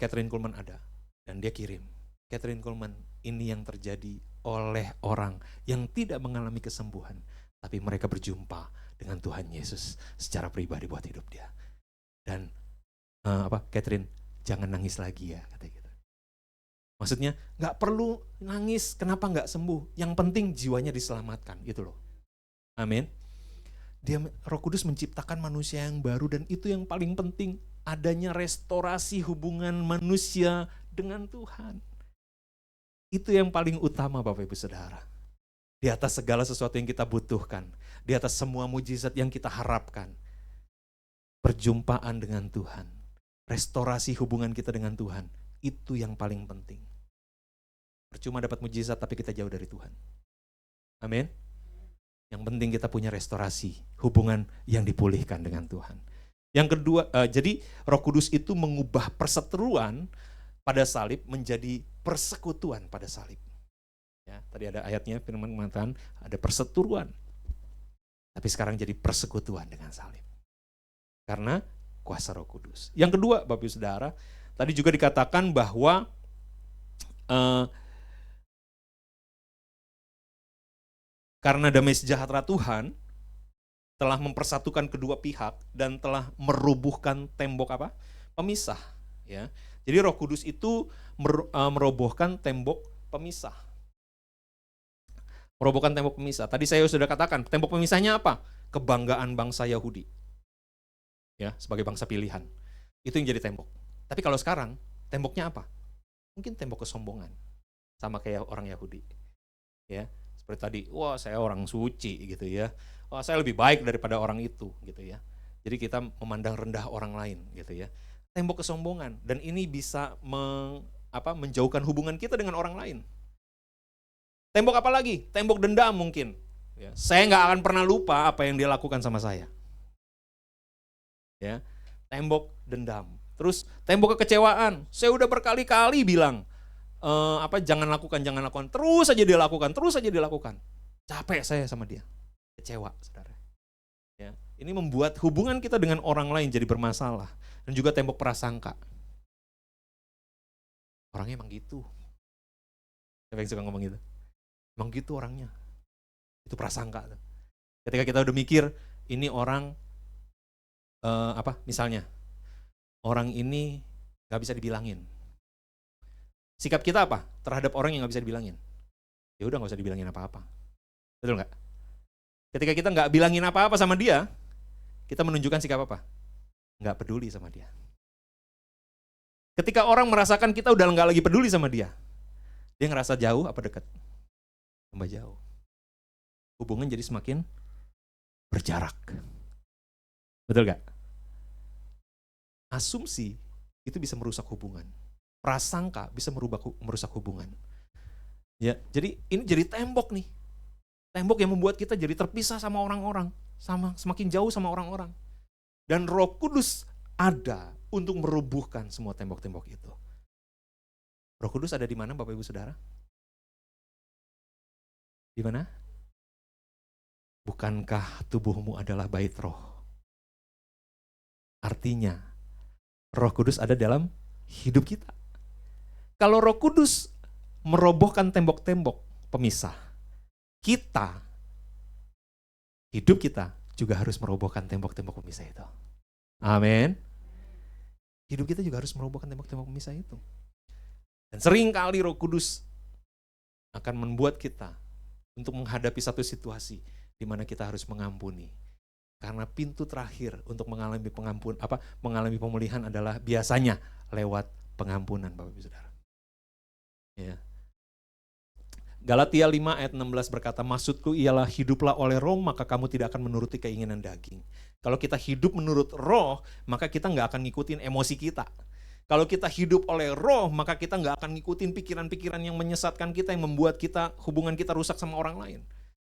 Kathryn Kuhlman ada, dan dia kirim. Kathryn Kuhlman, ini yang terjadi oleh orang yang tidak mengalami kesembuhan, tapi mereka berjumpa dengan Tuhan Yesus secara pribadi buat hidup dia. Dan Kathryn, jangan nangis lagi ya, katanya gitu. Maksudnya nggak perlu nangis, kenapa nggak sembuh? Yang penting jiwanya diselamatkan, gitu loh. Amin. Roh Kudus menciptakan manusia yang baru, dan itu yang paling penting. Adanya restorasi hubungan manusia dengan Tuhan. Itu yang paling utama Bapak Ibu Saudara. Di atas segala sesuatu yang kita butuhkan. Di atas semua mujizat yang kita harapkan. Perjumpaan dengan Tuhan. Restorasi hubungan kita dengan Tuhan. Itu yang paling penting. Percuma dapat mujizat tapi kita jauh dari Tuhan. Amin. Yang penting kita punya restorasi hubungan yang dipulihkan dengan Tuhan. Yang kedua, jadi Roh Kudus itu mengubah perseteruan pada salib menjadi persekutuan pada salib. Ya, tadi ada ayatnya firman mengatakan ada perseteruan. Tapi sekarang jadi persekutuan dengan salib. Karena kuasa Roh Kudus. Yang kedua, Bapak Ibu Saudara, tadi juga dikatakan bahwa karena damai sejahtera Tuhan telah mempersatukan kedua pihak dan telah merubuhkan tembok apa? Pemisah. Ya. Jadi Roh Kudus itu merobohkan tembok pemisah. Merobohkan tembok pemisah. Tadi saya sudah katakan, tembok pemisahnya apa? Kebanggaan bangsa Yahudi. Ya, sebagai bangsa pilihan. Itu yang jadi tembok. Tapi kalau sekarang, temboknya apa? Mungkin tembok kesombongan. Sama kayak orang Yahudi. Ya, seperti tadi, wah saya orang suci gitu ya. Wah saya lebih baik daripada orang itu gitu ya. Jadi kita memandang rendah orang lain gitu ya. Tembok kesombongan, dan ini bisa menjauhkan hubungan kita dengan orang lain. Tembok apa lagi? Tembok dendam mungkin. Ya, saya nggak akan pernah lupa apa yang dia lakukan sama saya. Ya, tembok dendam. Terus tembok kekecewaan. Saya udah berkali-kali bilang jangan lakukan. Terus saja dia lakukan. Capek saya sama dia. Kecewa, Saudara. Ya, ini membuat hubungan kita dengan orang lain jadi bermasalah. Dan juga tembok prasangka. Orangnya emang gitu. Siapa yang suka ngomong gitu? Emang gitu orangnya. Itu prasangka. Ketika kita udah mikir, ini orang misalnya orang ini gak bisa dibilangin. Sikap kita apa terhadap orang yang gak bisa dibilangin? Ya udah gak usah dibilangin apa-apa. Betul gak? Ketika kita gak bilangin apa-apa sama dia, kita menunjukkan sikap apa? Gak peduli sama dia. Ketika orang merasakan kita udah gak lagi peduli sama dia, dia ngerasa jauh apa dekat? Tambah jauh. Hubungan jadi semakin berjarak. Betul gak? Asumsi itu bisa merusak hubungan. Prasangka bisa merusak hubungan. Ya, jadi ini jadi tembok nih. Tembok yang membuat kita jadi terpisah sama orang-orang, semakin jauh sama orang-orang. Dan Roh Kudus ada untuk merubuhkan semua tembok-tembok itu. Roh Kudus ada di mana, Bapak Ibu Saudara? Di mana? Bukankah tubuhmu adalah bait Roh? Artinya, Roh Kudus ada dalam hidup kita. Kalau Roh Kudus merobohkan tembok-tembok pemisah, hidup kita juga harus merobohkan tembok-tembok pemisah itu. Amin. Hidup kita juga harus merobohkan tembok-tembok pemisah itu. Dan sering kali Roh Kudus akan membuat kita untuk menghadapi satu situasi di mana kita harus mengampuni. Karena pintu terakhir untuk mengalami pemulihan adalah biasanya lewat pengampunan, Bapak Ibu Saudara. Ya. Galatia 5 ayat 16 berkata, maksudku ialah hiduplah oleh Roh, maka kamu tidak akan menuruti keinginan daging. Kalau kita hidup menurut Roh, maka kita nggak akan ngikutin emosi kita. Kalau kita hidup oleh Roh, maka kita nggak akan ngikutin pikiran-pikiran yang menyesatkan kita, yang membuat hubungan kita rusak sama orang lain.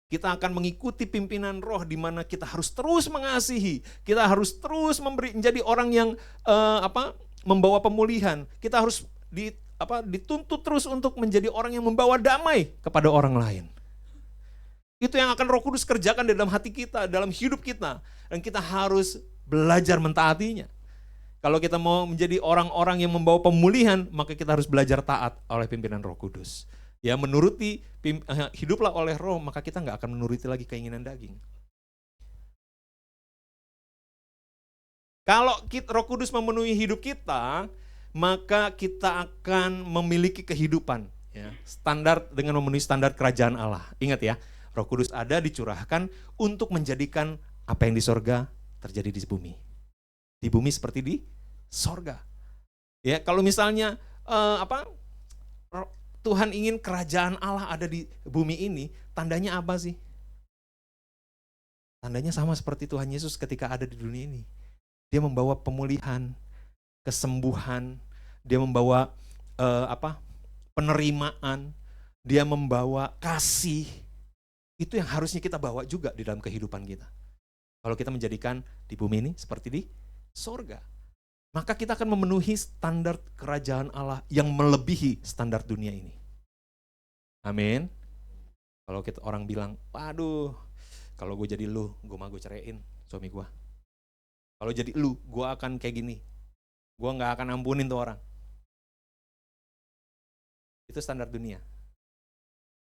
Kita akan mengikuti pimpinan Roh di mana kita harus terus mengasihi, kita harus terus menjadi orang yang membawa pemulihan. Kita harus dituntut terus untuk menjadi orang yang membawa damai kepada orang lain. Itu yang akan Roh Kudus kerjakan dalam hati kita, dalam hidup kita, dan kita harus belajar mentaatinya. Kalau kita mau menjadi orang-orang yang membawa pemulihan, maka kita harus belajar taat oleh pimpinan Roh Kudus. Ya, menuruti, hiduplah oleh Roh, maka kita nggak akan menuruti lagi keinginan daging. Kalau Roh Kudus memenuhi hidup kita, maka kita akan memiliki kehidupan. Ya, standar dengan memenuhi standar kerajaan Allah. Ingat ya, Roh Kudus ada dicurahkan untuk menjadikan apa yang di sorga terjadi di bumi. Di bumi seperti di sorga. Ya, kalau misalnya Tuhan ingin kerajaan Allah ada di bumi ini, tandanya apa sih? Tandanya sama seperti Tuhan Yesus ketika ada di dunia ini. Dia membawa pemulihan, kesembuhan, dia membawa penerimaan, dia membawa kasih. Itu yang harusnya kita bawa juga di dalam kehidupan kita. Kalau kita menjadikan di bumi ini seperti di sorga, maka kita akan memenuhi standar kerajaan Allah yang melebihi standar dunia ini. Amin. Kalau orang bilang, waduh, Kalau gue jadi lu, gue ceraiin suami gue. Kalau jadi lu, gue akan kayak gini. Gue gak akan ampunin tuh orang. Itu standar dunia.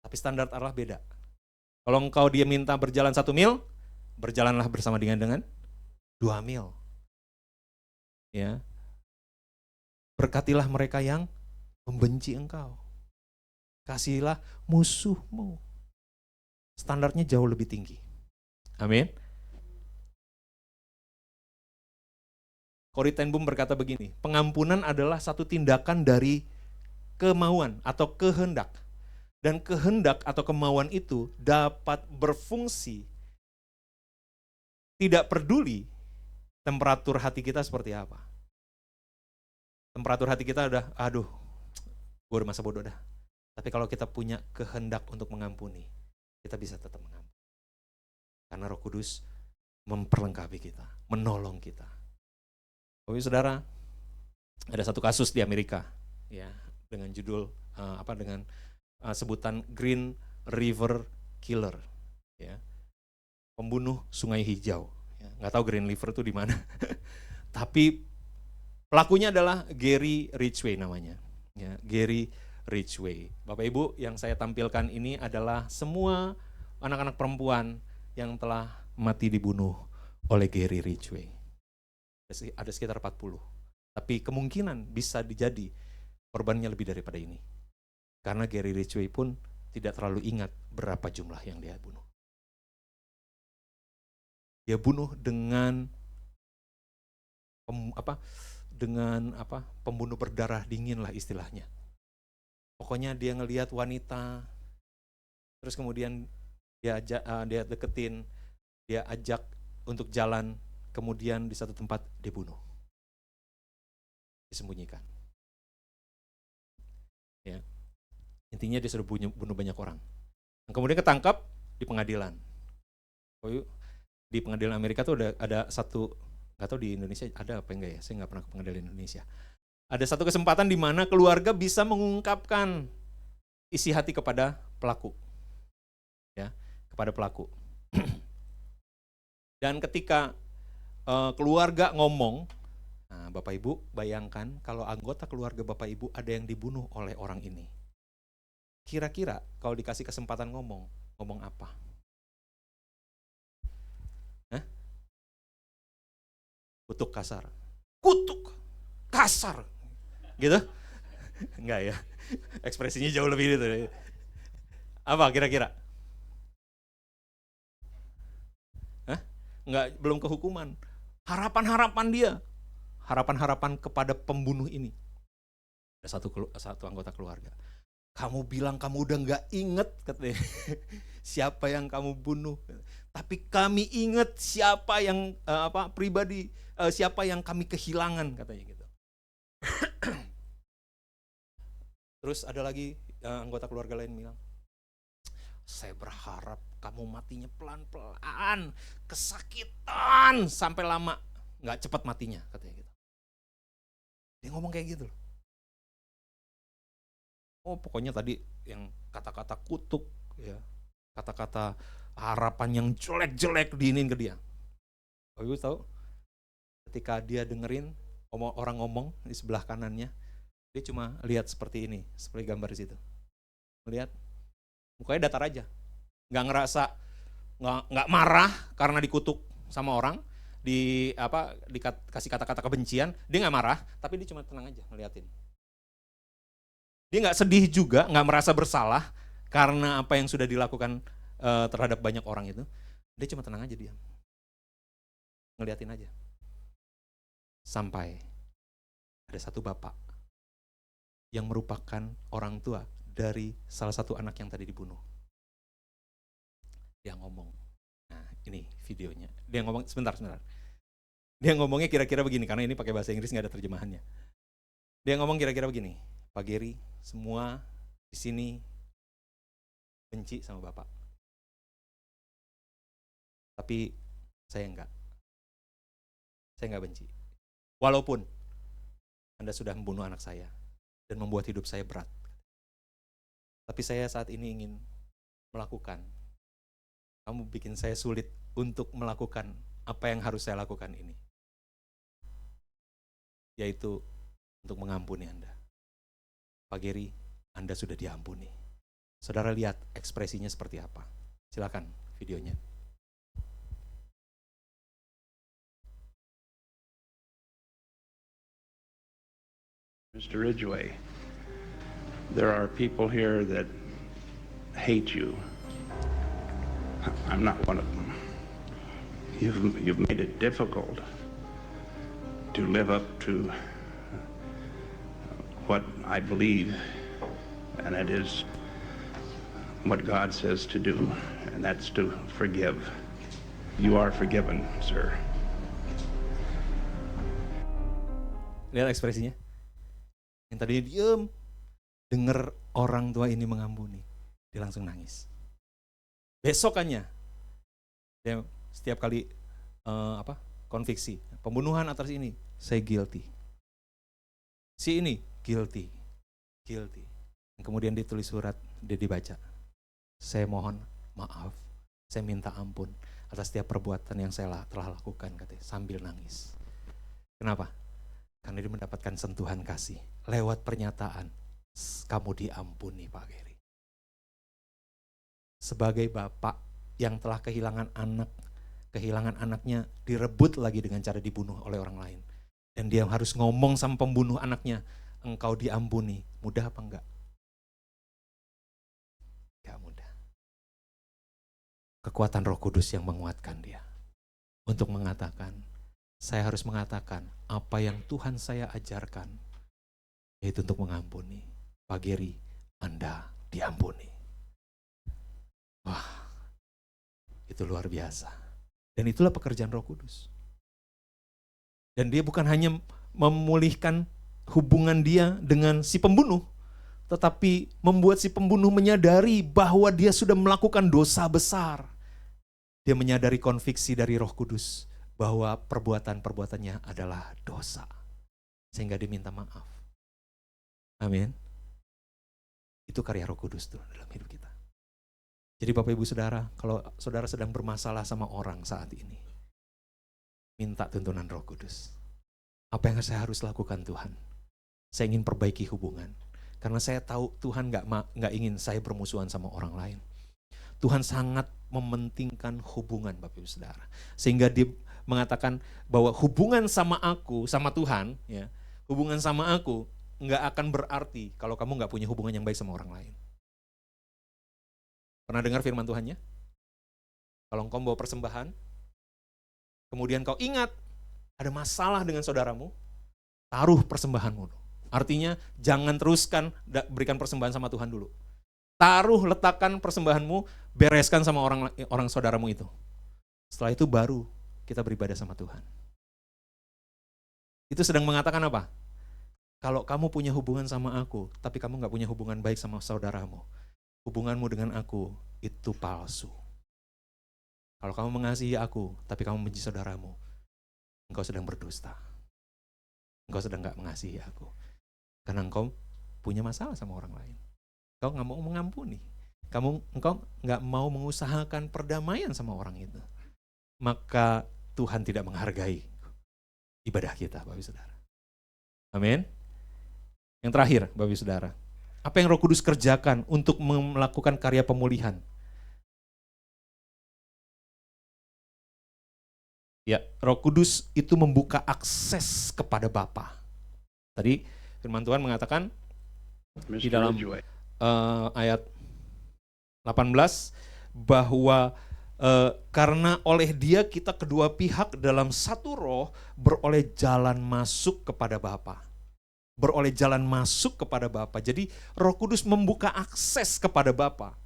Tapi standar Allah beda. Kalau engkau dia minta berjalan 1 mil, berjalanlah bersama dengan 2 mil. Ya. Berkatilah mereka yang membenci engkau. Kasihilah musuhmu. Standarnya jauh lebih tinggi. Amin. Corrie ten Boom berkata begini, pengampunan adalah satu tindakan dari kemauan atau kehendak. Dan kehendak atau kemauan itu dapat berfungsi tidak peduli temperatur hati kita seperti apa. Temperatur hati kita udah, gue udah masa bodoh dah. Tapi kalau kita punya kehendak untuk mengampuni, kita bisa tetap mengampuni. Karena Roh Kudus memperlengkapi kita, menolong kita. Oke saudara, ada satu kasus di Amerika, ya, dengan judul sebutan Green River Killer, ya, pembunuh Sungai Hijau. Ya, nggak tahu Green River itu di mana, tapi pelakunya adalah Gary Ridgway namanya, ya, Gary Ridgway. Bapak Ibu, yang saya tampilkan ini adalah semua anak-anak perempuan yang telah mati dibunuh oleh Gary Ridgway. Ada sekitar 40. Tapi kemungkinan bisa dijadi korbannya lebih daripada ini. Karena Gary Ridgway pun tidak terlalu ingat berapa jumlah yang dia bunuh. Dia bunuh dengan pembunuh berdarah dingin lah istilahnya. Pokoknya dia ngelihat wanita, terus kemudian dia deketin, dia ajak untuk jalan, kemudian di satu tempat dibunuh, disembunyikan. Ya. Intinya dia sudah bunuh banyak orang. Kemudian ketangkap di pengadilan. Di pengadilan Amerika tuh ada satu, nggak tahu di Indonesia ada apa enggak ya, saya nggak pernah ke pengadilan Indonesia. Ada satu kesempatan di mana keluarga bisa mengungkapkan isi hati kepada pelaku. Ya, kepada pelaku. Dan ketika keluarga ngomong, nah Bapak Ibu bayangkan kalau anggota keluarga Bapak Ibu ada yang dibunuh oleh orang ini. Kira-kira kalau dikasih kesempatan ngomong apa? Hah? Kutuk kasar. Gitu? Enggak ya. Ekspresinya jauh lebih gitu. Apa kira-kira? Enggak, belum ke hukuman. Harapan-harapan dia. Harapan-harapan kepada pembunuh ini. Ada satu anggota keluarga. Kamu bilang kamu udah enggak inget katanya, siapa yang kamu bunuh. Tapi kami inget siapa yang siapa yang kami kehilangan katanya gitu. Terus ada lagi anggota keluarga lain bilang, saya berharap kamu matinya pelan-pelan, kesakitan sampai lama, nggak cepat matinya katanya gitu. Dia ngomong kayak gitu. Oh pokoknya tadi yang kata-kata kutuk, ya, kata-kata harapan yang jelek-jelek diinin ke dia. Oh ibu tahu? Ketika dia dengerin orang ngomong di sebelah kanannya, dia cuma lihat seperti ini, seperti gambar di situ. Melihat, mukanya datar aja, nggak ngerasa, nggak marah karena dikutuk sama orang, dikasih kata-kata kebencian, dia nggak marah, tapi dia cuma tenang aja ngeliatin. Dia nggak sedih juga, nggak merasa bersalah karena apa yang sudah dilakukan terhadap banyak orang itu. Dia cuma tenang aja, diam, ngeliatin aja. Sampai ada satu bapak yang merupakan orang tua dari salah satu anak yang tadi dibunuh. Dia ngomong, nah ini videonya. Dia ngomong, sebentar. Dia ngomongnya kira-kira begini, karena ini pakai bahasa Inggris nggak ada terjemahannya. Dia ngomong kira-kira begini, Pak Gary, semua di sini benci sama Bapak. Tapi saya enggak. Saya enggak benci. Walaupun Anda sudah membunuh anak saya dan membuat hidup saya berat. Tapi saya saat ini ingin melakukan kamu bikin saya sulit untuk melakukan apa yang harus saya lakukan ini. Yaitu untuk mengampuni Anda. Pak Geri, Anda sudah diampuni. Saudara lihat ekspresinya seperti apa. Silakan videonya. Mr. Ridgway, there are people here that hate you. I'm not one of them. You've made it difficult to live up to what I believe, and it is what God says to do, and that's to forgive. You are forgiven, sir. Lihat ekspresinya. Yang tadi diem, denger orang tua ini mengampuni, dia langsung nangis. Besokannya, dia setiap kali konviksi, pembunuhan atas ini, saya guilty. Si ini guilty. Kemudian ditulis surat, dia dibaca. Saya mohon maaf, saya minta ampun atas setiap perbuatan yang saya telah lakukan, katanya, sambil nangis. Kenapa? Karena dia mendapatkan sentuhan kasih. Lewat pernyataan, kamu diampuni Pak Geri. Sebagai bapak yang telah kehilangan anaknya direbut lagi dengan cara dibunuh oleh orang lain. Dan dia harus ngomong sama pembunuh anaknya, engkau diampuni. Mudah apa enggak? Enggak mudah. Kekuatan Roh Kudus yang menguatkan dia. Untuk mengatakan, saya harus mengatakan apa yang Tuhan saya ajarkan, yaitu untuk mengampuni. Pak Geri, Anda diampuni. Wah, itu luar biasa. Dan itulah pekerjaan Roh Kudus. Dan dia bukan hanya memulihkan hubungan dia dengan si pembunuh, tetapi membuat si pembunuh menyadari bahwa dia sudah melakukan dosa besar. Dia menyadari konviksi dari Roh Kudus bahwa perbuatan-perbuatannya adalah dosa. Sehingga dia minta maaf. Amin. Itu karya Roh Kudus tuh dalam hidup kita. Jadi Bapak Ibu Saudara, kalau saudara sedang bermasalah sama orang saat ini, minta tuntunan Roh Kudus. Apa yang saya harus lakukan Tuhan? Saya ingin perbaiki hubungan. Karena saya tahu Tuhan gak ingin saya bermusuhan sama orang lain. Tuhan sangat mementingkan hubungan Bapak Ibu Saudara. Sehingga dia mengatakan bahwa hubungan sama aku, sama Tuhan, ya, hubungan sama aku gak akan berarti kalau kamu gak punya hubungan yang baik sama orang lain. Pernah dengar firman Tuhannya? Kalau engkau bawa persembahan, kemudian kau ingat ada masalah dengan saudaramu, taruh persembahanmu. Artinya jangan teruskan berikan persembahan sama Tuhan dulu. Taruh, letakkan persembahanmu, bereskan sama orang saudaramu itu. Setelah itu baru kita beribadah sama Tuhan. Itu sedang mengatakan apa? Kalau kamu punya hubungan sama aku, tapi kamu gak punya hubungan baik sama saudaramu, hubunganmu dengan aku itu palsu. Kalau kamu mengasihi aku, tapi kamu benci saudaramu, engkau sedang berdusta. Engkau sedang gak mengasihi aku. Karena engkau punya masalah sama orang lain. Engkau gak mau mengampuni. Engkau gak mau mengusahakan perdamaian sama orang itu. Maka Tuhan tidak menghargai ibadah kita, Bapak Ibu Saudara. Amin. Yang terakhir, Bapak Ibu Saudara. Apa yang Roh Kudus kerjakan untuk melakukan karya pemulihan? Ya, Roh Kudus itu membuka akses kepada Bapa. Tadi firman Tuhan mengatakan di dalam ayat 18 bahwa karena oleh Dia kita kedua pihak dalam satu roh beroleh jalan masuk kepada Bapa. Beroleh jalan masuk kepada Bapa. Jadi Roh Kudus membuka akses kepada Bapa.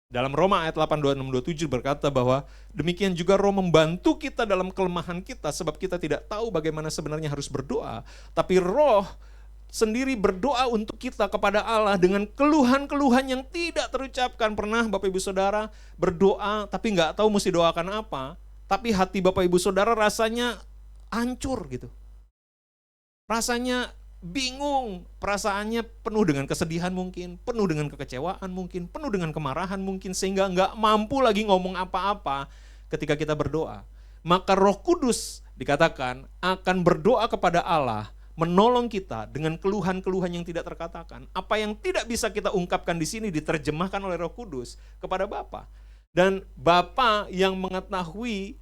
Dalam Roma ayat 8:26-27 berkata bahwa demikian juga Roh membantu kita dalam kelemahan kita sebab kita tidak tahu bagaimana sebenarnya harus berdoa. Tapi Roh sendiri berdoa untuk kita kepada Allah dengan keluhan-keluhan yang tidak terucapkan. Pernah Bapak Ibu Saudara berdoa tapi gak tahu mesti doakan apa. Tapi hati Bapak Ibu Saudara rasanya hancur gitu. Rasanya bingung, perasaannya penuh dengan kesedihan mungkin, penuh dengan kekecewaan mungkin, penuh dengan kemarahan mungkin, sehingga nggak mampu lagi ngomong apa-apa ketika kita berdoa. Maka Roh Kudus dikatakan akan berdoa kepada Allah, menolong kita dengan keluhan-keluhan yang tidak terkatakan. Apa yang tidak bisa kita ungkapkan di sini diterjemahkan oleh Roh Kudus kepada Bapa. Dan Bapa yang mengetahui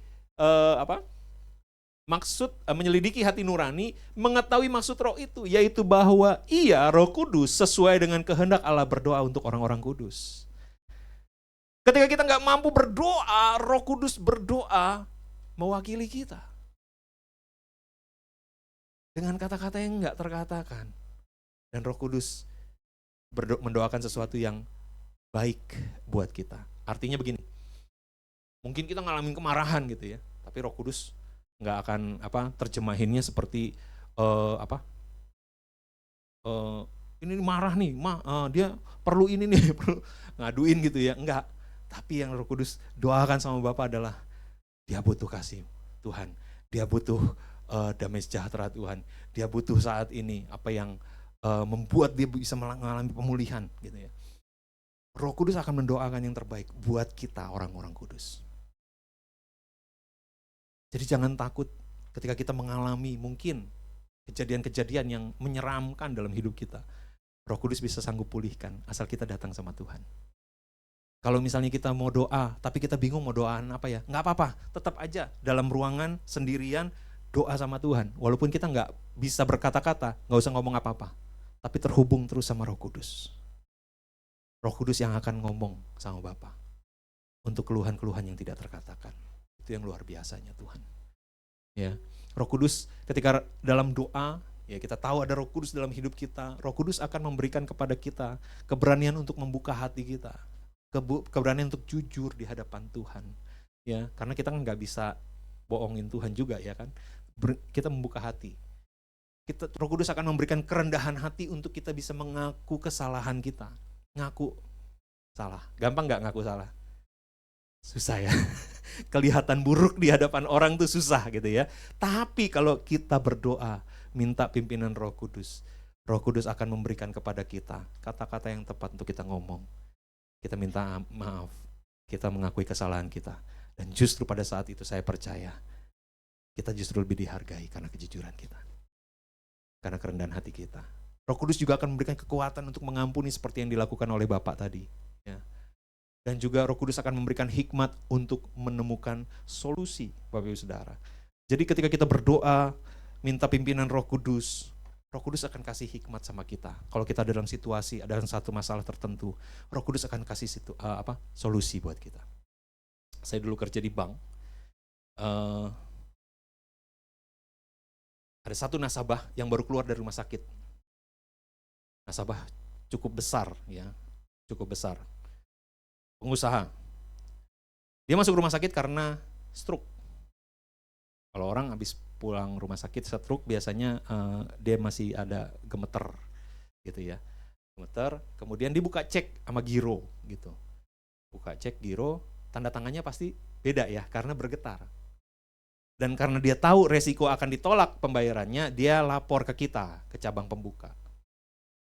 maksud menyelidiki hati nurani, mengetahui maksud Roh itu, yaitu bahwa ia, Roh Kudus, sesuai dengan kehendak Allah berdoa untuk orang-orang kudus. Ketika kita nggak mampu berdoa, Roh Kudus berdoa mewakili kita. Dengan kata-kata yang nggak terkatakan. Dan Roh Kudus mendoakan sesuatu yang baik buat kita. Artinya begini, mungkin kita ngalamin kemarahan gitu ya, tapi Roh Kudus nggak akan terjemahinnya seperti ini marah nih, dia perlu ini nih, perlu ngaduin gitu ya, enggak. Tapi yang Roh Kudus doakan sama Bapa adalah dia butuh kasih Tuhan, dia butuh damai sejahtera Tuhan, dia butuh saat ini apa yang membuat dia bisa mengalami pemulihan gitu ya. Roh Kudus akan mendoakan yang terbaik buat kita orang-orang kudus. Jadi jangan takut ketika kita mengalami mungkin kejadian-kejadian yang menyeramkan dalam hidup kita. Roh Kudus bisa sanggup pulihkan asal kita datang sama Tuhan. Kalau misalnya kita mau doa, tapi kita bingung mau doaan apa ya, nggak apa-apa, tetap aja dalam ruangan sendirian doa sama Tuhan. Walaupun kita nggak bisa berkata-kata, nggak usah ngomong apa-apa, tapi terhubung terus sama Roh Kudus. Roh Kudus yang akan ngomong sama Bapa untuk keluhan-keluhan yang tidak terkatakan. Itu yang luar biasanya Tuhan. Ya, Roh Kudus ketika dalam doa, ya kita tahu ada Roh Kudus dalam hidup kita. Roh Kudus akan memberikan kepada kita keberanian untuk membuka hati kita, keberanian untuk jujur di hadapan Tuhan. Ya, karena kita kan nggak bisa bohongin Tuhan juga ya kan. Kita membuka hati. Roh Kudus akan memberikan kerendahan hati untuk kita bisa mengaku kesalahan kita. Ngaku salah. Gampang nggak ngaku salah? Susah ya. Kelihatan buruk di hadapan orang tuh susah gitu ya. Tapi kalau kita berdoa, minta pimpinan Roh Kudus akan memberikan kepada kita kata-kata yang tepat untuk kita ngomong. Kita minta maaf, kita mengakui kesalahan kita. Dan justru pada saat itu saya percaya, kita justru lebih dihargai karena kejujuran kita. Karena kerendahan hati kita. Roh Kudus juga akan memberikan kekuatan untuk mengampuni seperti yang dilakukan oleh Bapak tadi. Ya. Dan juga Roh Kudus akan memberikan hikmat untuk menemukan solusi, Bapak Ibu Saudara. Jadi ketika kita berdoa, minta pimpinan Roh Kudus akan kasih hikmat sama kita. Kalau kita dalam situasi, ada satu masalah tertentu, Roh Kudus akan kasih solusi buat kita. Saya dulu kerja di bank, ada satu nasabah yang baru keluar dari rumah sakit. Nasabah cukup besar, ya, cukup besar. Pengusaha. Dia masuk rumah sakit karena stroke. Kalau orang habis pulang rumah sakit stroke biasanya dia masih ada gemeter gitu ya. Gemeter, kemudian dibuka cek sama giro gitu. Buka cek giro, tanda tangannya pasti beda ya karena bergetar. Dan karena dia tahu resiko akan ditolak pembayarannya, dia lapor ke kita, ke cabang pembuka.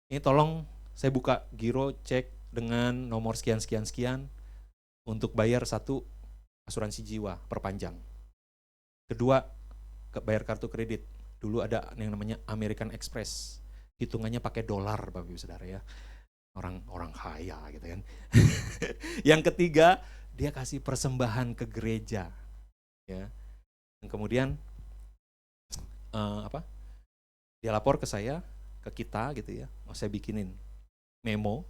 Ini tolong saya buka giro cek dengan nomor sekian-sekian-sekian untuk bayar satu asuransi jiwa perpanjang. Kedua, bayar kartu kredit. Dulu ada yang namanya American Express. Hitungannya pakai dolar, Bapak Ibu Saudara ya. Orang kaya gitu kan. Yang ketiga, dia kasih persembahan ke gereja. Ya. Dan kemudian dia lapor ke saya, ke kita gitu ya. Mau saya bikinin memo.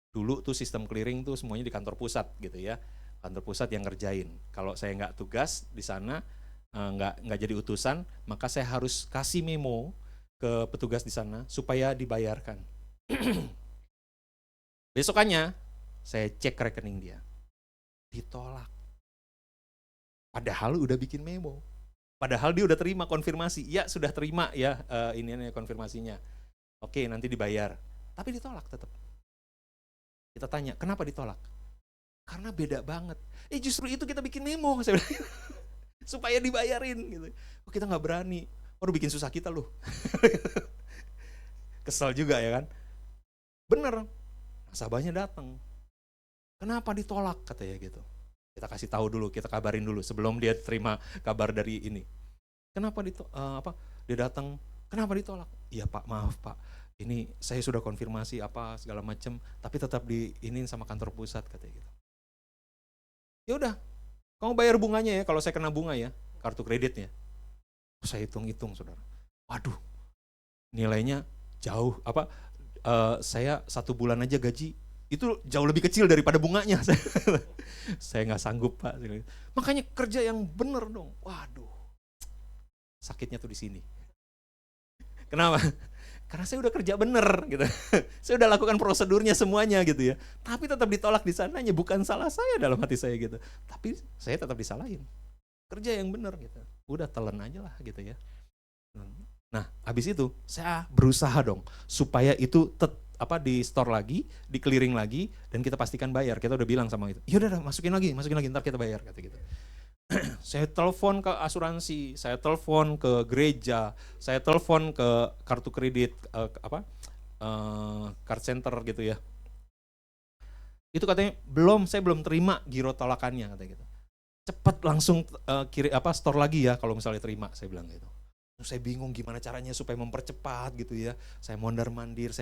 Dulu tuh sistem clearing tuh semuanya di kantor pusat gitu ya. Kantor pusat yang ngerjain. Kalau saya nggak tugas di sana, nggak jadi utusan, maka saya harus kasih memo ke petugas di sana supaya dibayarkan. Besokannya saya cek rekening dia, ditolak. Padahal udah bikin memo. Padahal dia udah terima konfirmasi. Ya sudah terima ya ini konfirmasinya. Oke nanti dibayar. Tapi ditolak tetap. Kita tanya, kenapa ditolak? Karena beda banget. Justru itu kita bikin memo, saya bilang, supaya dibayarin gitu. Oh kita nggak berani. Waduh bikin susah kita loh. Kesel juga ya kan. Bener, nasabahnya datang. Kenapa ditolak katanya gitu. Kita kasih tahu dulu, kita kabarin dulu sebelum dia terima kabar dari ini. Kenapa dia datang, kenapa ditolak? Iya Pak, maaf Pak. Ini saya sudah konfirmasi apa segala macam, tapi tetap diinin sama kantor pusat katanya gitu. Ya udah, kamu bayar bunganya ya kalau saya kena bunga ya, kartu kreditnya. Saya hitung-hitung saudara. Waduh, nilainya jauh saya 1 bulan aja gaji itu jauh lebih kecil daripada bunganya. Saya nggak sanggup Pak. Makanya kerja yang bener dong. Waduh, sakitnya tuh di sini. Kenapa? Karena saya udah kerja bener gitu. Saya udah lakukan prosedurnya semuanya gitu ya. Tapi tetap ditolak di sananya, bukan salah saya dalam hati saya gitu. Tapi saya tetap disalahin. Kerja yang bener gitu. Udah telan aja lah gitu ya. Nah, habis itu saya berusaha dong supaya itu di store lagi, di clearing lagi, dan kita pastikan bayar. Kita udah bilang sama itu. Ya udah masukin lagi, ntar kita bayar kata gitu. Saya telepon ke asuransi, saya telepon ke gereja, saya telepon ke kartu kredit card center gitu ya. Itu katanya saya belum terima giro tolakannya katanya gitu. Cepat langsung store lagi ya kalau misalnya terima, saya bilang gitu. Saya bingung gimana caranya supaya mempercepat gitu ya. Saya mondar-mandir.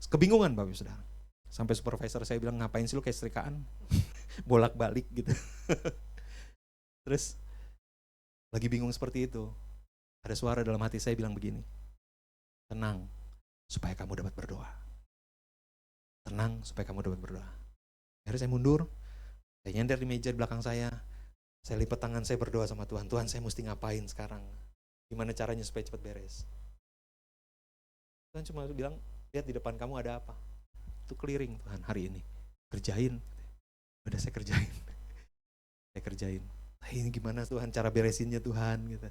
Kebingungan Bapak Ibu Saudara. Sampai supervisor saya bilang, ngapain sih lu kayak setrikaan? Bolak-balik gitu. Terus lagi bingung seperti itu. Ada suara dalam hati saya bilang begini. Tenang supaya kamu dapat berdoa. Tenang supaya kamu dapat berdoa. Akhirnya saya mundur. Saya nyender di meja di belakang saya. Saya lipat tangan, saya berdoa sama Tuhan. Tuhan, saya mesti ngapain sekarang? Gimana caranya supaya cepat beres? Tuhan cuma bilang, lihat di depan kamu ada apa? Itu clearing Tuhan hari ini. Kerjain. Udah saya kerjain. Saya kerjain. Ini gimana Tuhan cara beresinnya Tuhan? Gitu.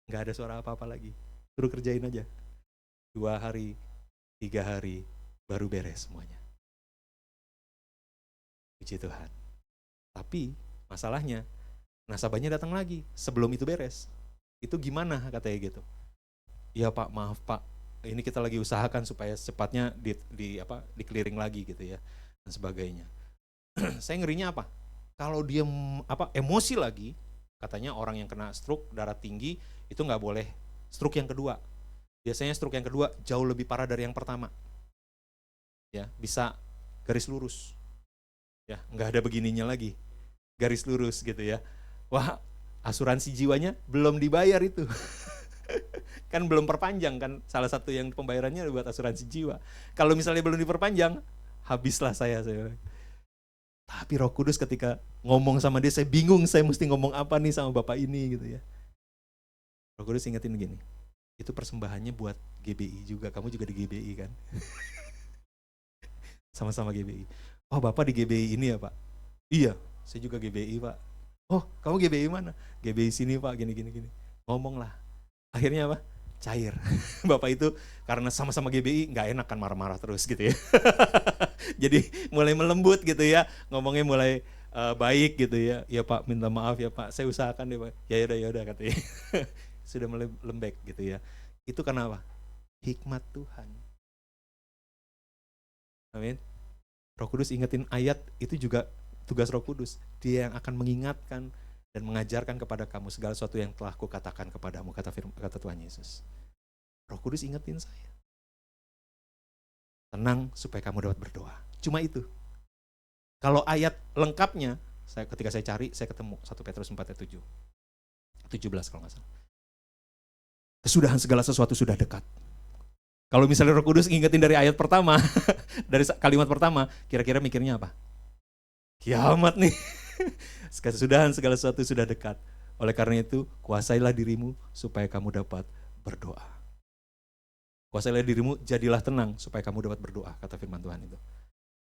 Nggak ada suara apa-apa lagi. Suruh kerjain aja. 2 hari, 3 hari, baru beres semuanya. Puji Tuhan. Tapi masalahnya, nasabahnya datang lagi sebelum itu beres. Itu gimana katanya gitu. Iya Pak, maaf Pak. Ini kita lagi usahakan supaya secepatnya di clearing lagi gitu ya dan sebagainya. Saya ngerinya apa? Kalau dia emosi lagi, katanya orang yang kena stroke darah tinggi itu nggak boleh stroke yang kedua. Biasanya stroke yang kedua jauh lebih parah dari yang pertama. Ya, bisa garis lurus. Ya, nggak ada begininya lagi. Garis lurus gitu ya. Wah, asuransi jiwanya belum dibayar itu. Kan belum perpanjang kan, salah satu yang pembayarannya buat asuransi jiwa. Kalau misalnya belum diperpanjang, habislah saya. Tapi Roh Kudus ketika ngomong sama dia, saya bingung saya mesti ngomong apa nih sama Bapak ini gitu ya. Roh Kudus ingetin gini, itu persembahannya buat GBI juga, kamu juga di GBI kan. Sama-sama GBI. Oh Bapak di GBI ini ya Pak? Iya, saya juga GBI Pak. Oh kamu GBI mana? GBI sini Pak, gini. Ngomong lah. Akhirnya apa? Cair. Bapak itu karena sama-sama GBI nggak enak kan marah-marah terus gitu ya. Jadi mulai melembut gitu ya, ngomongnya mulai baik gitu ya. Ya Pak, minta maaf ya Pak, saya usahakan deh Pak. Ya udah katanya. Sudah mulai lembek gitu ya. Itu karena apa? Hikmat Tuhan. Amin. Roh Kudus ingetin ayat itu juga tugas Roh Kudus. Dia yang akan mengingatkan dan mengajarkan kepada kamu segala sesuatu yang telah kukatakan kepadamu, kata Tuhan Yesus. Roh Kudus ingetin saya. Tenang supaya kamu dapat berdoa. Cuma itu. Kalau ayat lengkapnya, ketika saya cari, saya ketemu 1 Petrus 4 ayat 7. 17 kalau nggak salah. Kesudahan segala sesuatu sudah dekat. Kalau misalnya Roh Kudus ingetin dari ayat pertama, dari kalimat pertama, kira-kira mikirnya apa? Kiamat nih. Kesudahan segala sesuatu sudah dekat. Oleh karena itu, kuasailah dirimu supaya kamu dapat berdoa. Kuasailah dirimu, jadilah tenang supaya kamu dapat berdoa, kata firman Tuhan itu.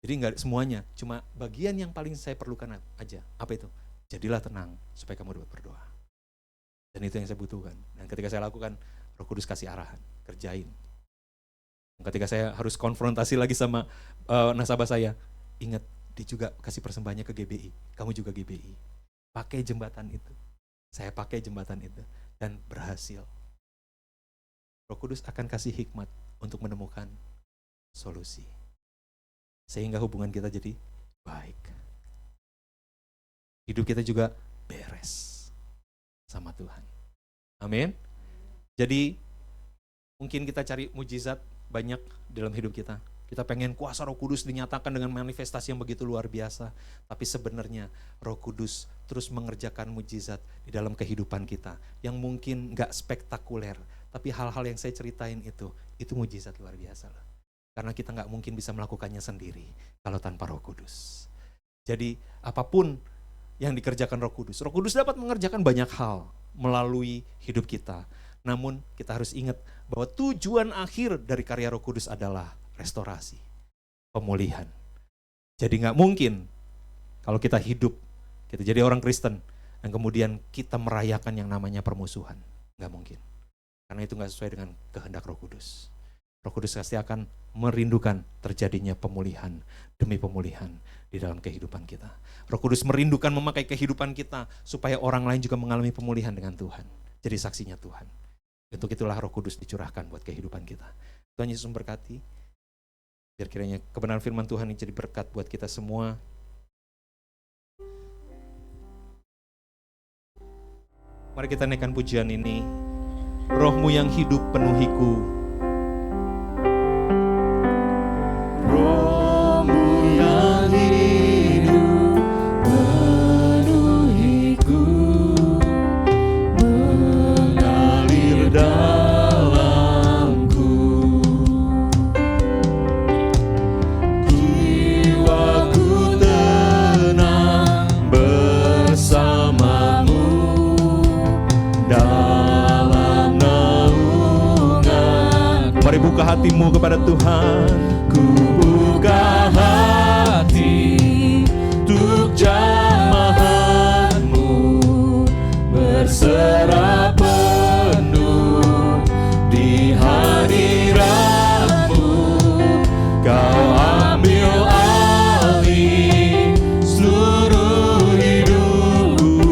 Jadi enggak semuanya, cuma bagian yang paling saya perlukan aja. Apa itu? Jadilah tenang supaya kamu dapat berdoa. Dan itu yang saya butuhkan. Dan ketika saya lakukan, Roh Kudus kasih arahan, kerjain. Ketika saya harus konfrontasi lagi sama nasabah saya, ingat, dia juga kasih persembahannya ke GBI. Kamu juga GBI. Pakai jembatan itu. Saya pakai jembatan itu. Dan berhasil. Roh Kudus akan kasih hikmat untuk menemukan solusi. Sehingga hubungan kita jadi baik. Hidup kita juga beres sama Tuhan. Amin. Jadi mungkin kita cari mujizat banyak dalam hidup kita. Kita pengen kuasa Roh Kudus dinyatakan dengan manifestasi yang begitu luar biasa. Tapi sebenarnya Roh Kudus terus mengerjakan mujizat di dalam kehidupan kita. Yang mungkin gak spektakuler. Tapi hal-hal yang saya ceritain itu mujizat luar biasa loh. Karena kita gak mungkin bisa melakukannya sendiri kalau tanpa Roh Kudus. Jadi apapun yang dikerjakan Roh Kudus dapat mengerjakan banyak hal melalui hidup kita. Namun kita harus ingat bahwa tujuan akhir dari karya Roh Kudus adalah restorasi, pemulihan. Jadi gak mungkin kalau kita hidup, kita jadi orang Kristen, dan kemudian kita merayakan yang namanya permusuhan. Gak mungkin. Karena itu gak sesuai dengan kehendak Roh Kudus. Roh Kudus pasti akan merindukan terjadinya pemulihan demi pemulihan di dalam kehidupan kita. Roh Kudus merindukan memakai kehidupan kita supaya orang lain juga mengalami pemulihan dengan Tuhan. Jadi saksinya Tuhan. Untuk itulah Roh Kudus dicurahkan buat kehidupan kita. Tuhan Yesus memberkati. Biar kiranya kebenaran firman Tuhan ini jadi berkat buat kita semua. Mari kita naikkan pujian ini. Roh-Mu yang hidup penuhiku. Roh-Mu yang hidup penuhiku, mengalir dalamku. Jiwaku tenang bersamamu dalam naungan. Mari buka hatimu kepada Tuhan. Ku buka hati untuk jamahan-Mu, berserah penuh di hadirat-Mu. Kau ambil alih seluruh hidupku,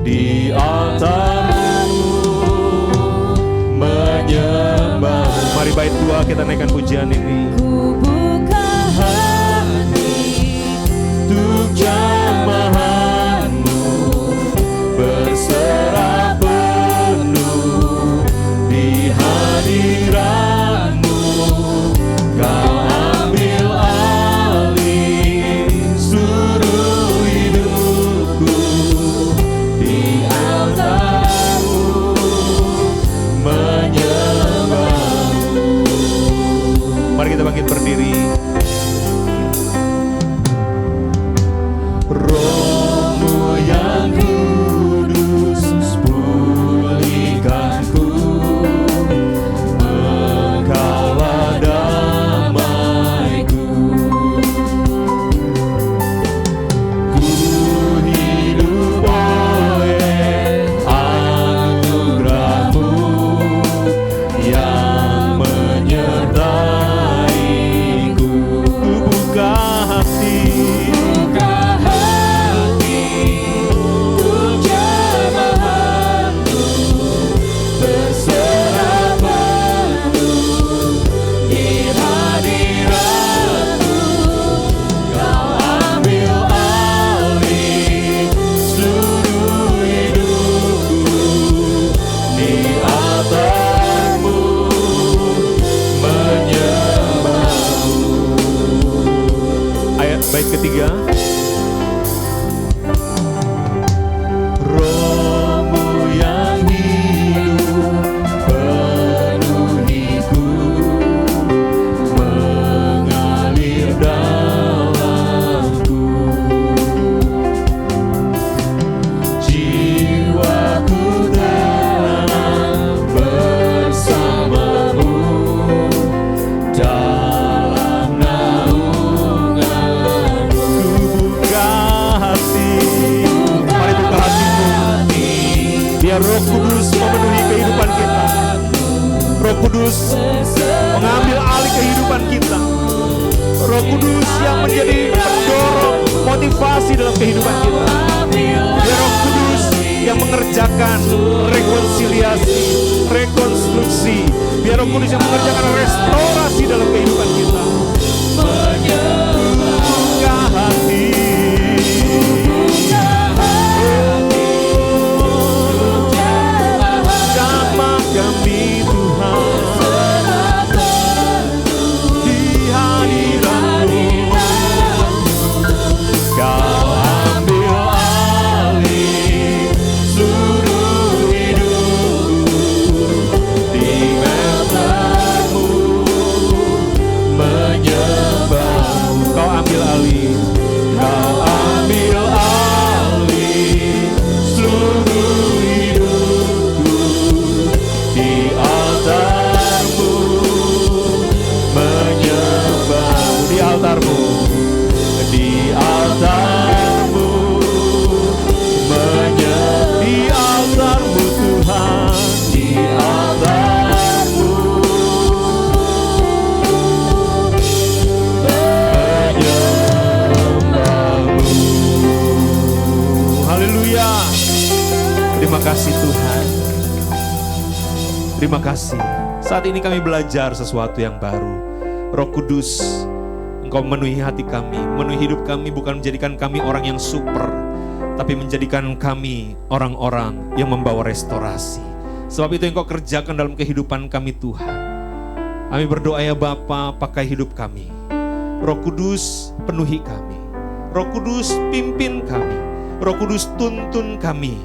di altar-Mu menyembah. Mari bait 2 kita naikkan pujian ini. Ku buka Hati untuk jamahan-Mu, berserah penuh di hadirat-Mu. Kau ambil alih seluruh hidupku, di altar-Mu menyembah. Mari kita bangkit berdiri. Roh-Mu yang kudus pulihkanku, Engkaulah damaiku. Ku hidup oleh anugerah-Mu yang menyertaiku. Ku buka hati. Buka hati untuk jamahan-Mu, berserah penuh di hadirat-Mu. Kau ambil alih seluruh hidupku, di altar-Mu menyembah-Mu. Ayat bait ketiga. Roh-Mu yang hidup penuhiku, mengalir dalamku. Jiwaku tenang bersamamu dalam naungan-Mu. Buka hati. Mari buka hatimu. Biar Roh Kudus memenuhi kehidupan kita. Roh Kudus mengambil alih kehidupan kita. Roh Kudus yang menjadi pendorong motivasi dalam kehidupan kita. Biar Roh Kudus yang mengerjakan rekonsiliasi, rekonstruksi Biar Roh Kudus yang mengerjakan restorasi dalam kehidupan kita. Buka hati. Jamah kami Tuhan di hadirat-Mu. Kau ambil alih seluruh hidupku, di altar-Mu menyembah-Mu. Kau ambil alih, Kau ambil alih seluruh hidupku, di altar-Mu menyembah-Mu. Di altar-Mu, di altar-Mu di altar-Mu Tuhan, di altar-Mu menyembah-Mu. Haleluya. Terima kasih Tuhan. Terima kasih. Saat ini kami belajar sesuatu yang baru. Roh Kudus, Engkau memenuhi hati kami, memenuhi hidup kami, bukan menjadikan kami orang yang super, tapi menjadikan kami orang-orang yang membawa restorasi. Sebab itu yang Kau kerjakan dalam kehidupan kami Tuhan. Kami berdoa ya Bapa, pakai hidup kami. Roh Kudus penuhi kami. Roh Kudus pimpin kami. Roh Kudus tuntun kami.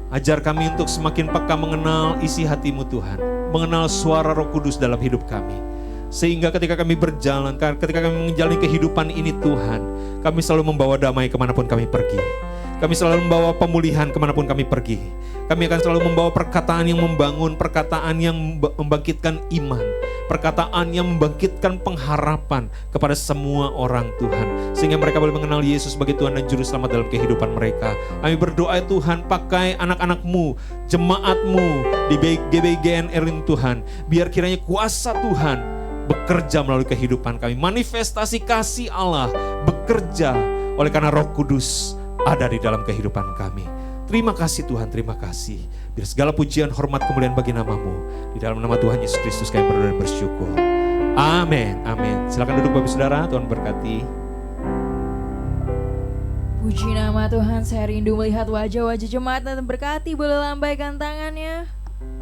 Ajar kami untuk semakin peka mengenal isi hati-Mu Tuhan. Mengenal suara Roh Kudus dalam hidup kami. Sehingga ketika kami berjalan, ketika kami menjalani kehidupan ini Tuhan, kami selalu membawa damai kemanapun kami pergi. Kami selalu membawa pemulihan kemanapun kami pergi. Kami akan selalu membawa perkataan yang membangun, perkataan yang membangkitkan iman, perkataan yang membangkitkan pengharapan kepada semua orang Tuhan. Sehingga mereka boleh mengenal Yesus sebagai Tuhan dan Juru Selamat dalam kehidupan mereka. Kami berdoa Tuhan, pakai anak-anak-Mu, jemaat-Mu di GBGNR ini Tuhan. Biar kiranya kuasa Tuhan bekerja melalui kehidupan kami. Manifestasi kasih Allah bekerja oleh karena Roh Kudus ada di dalam kehidupan kami. Terima kasih Tuhan, terima kasih. Biar segala pujian, hormat, kemuliaan bagi nama-Mu. Di dalam nama Tuhan Yesus Kristus kami berdoa dan bersyukur. Amin, amin. Silakan duduk Bapak Saudara, Tuhan berkati. Puji nama Tuhan, saya rindu melihat wajah-wajah jemaat dan berkati. Boleh lambaikan tangannya.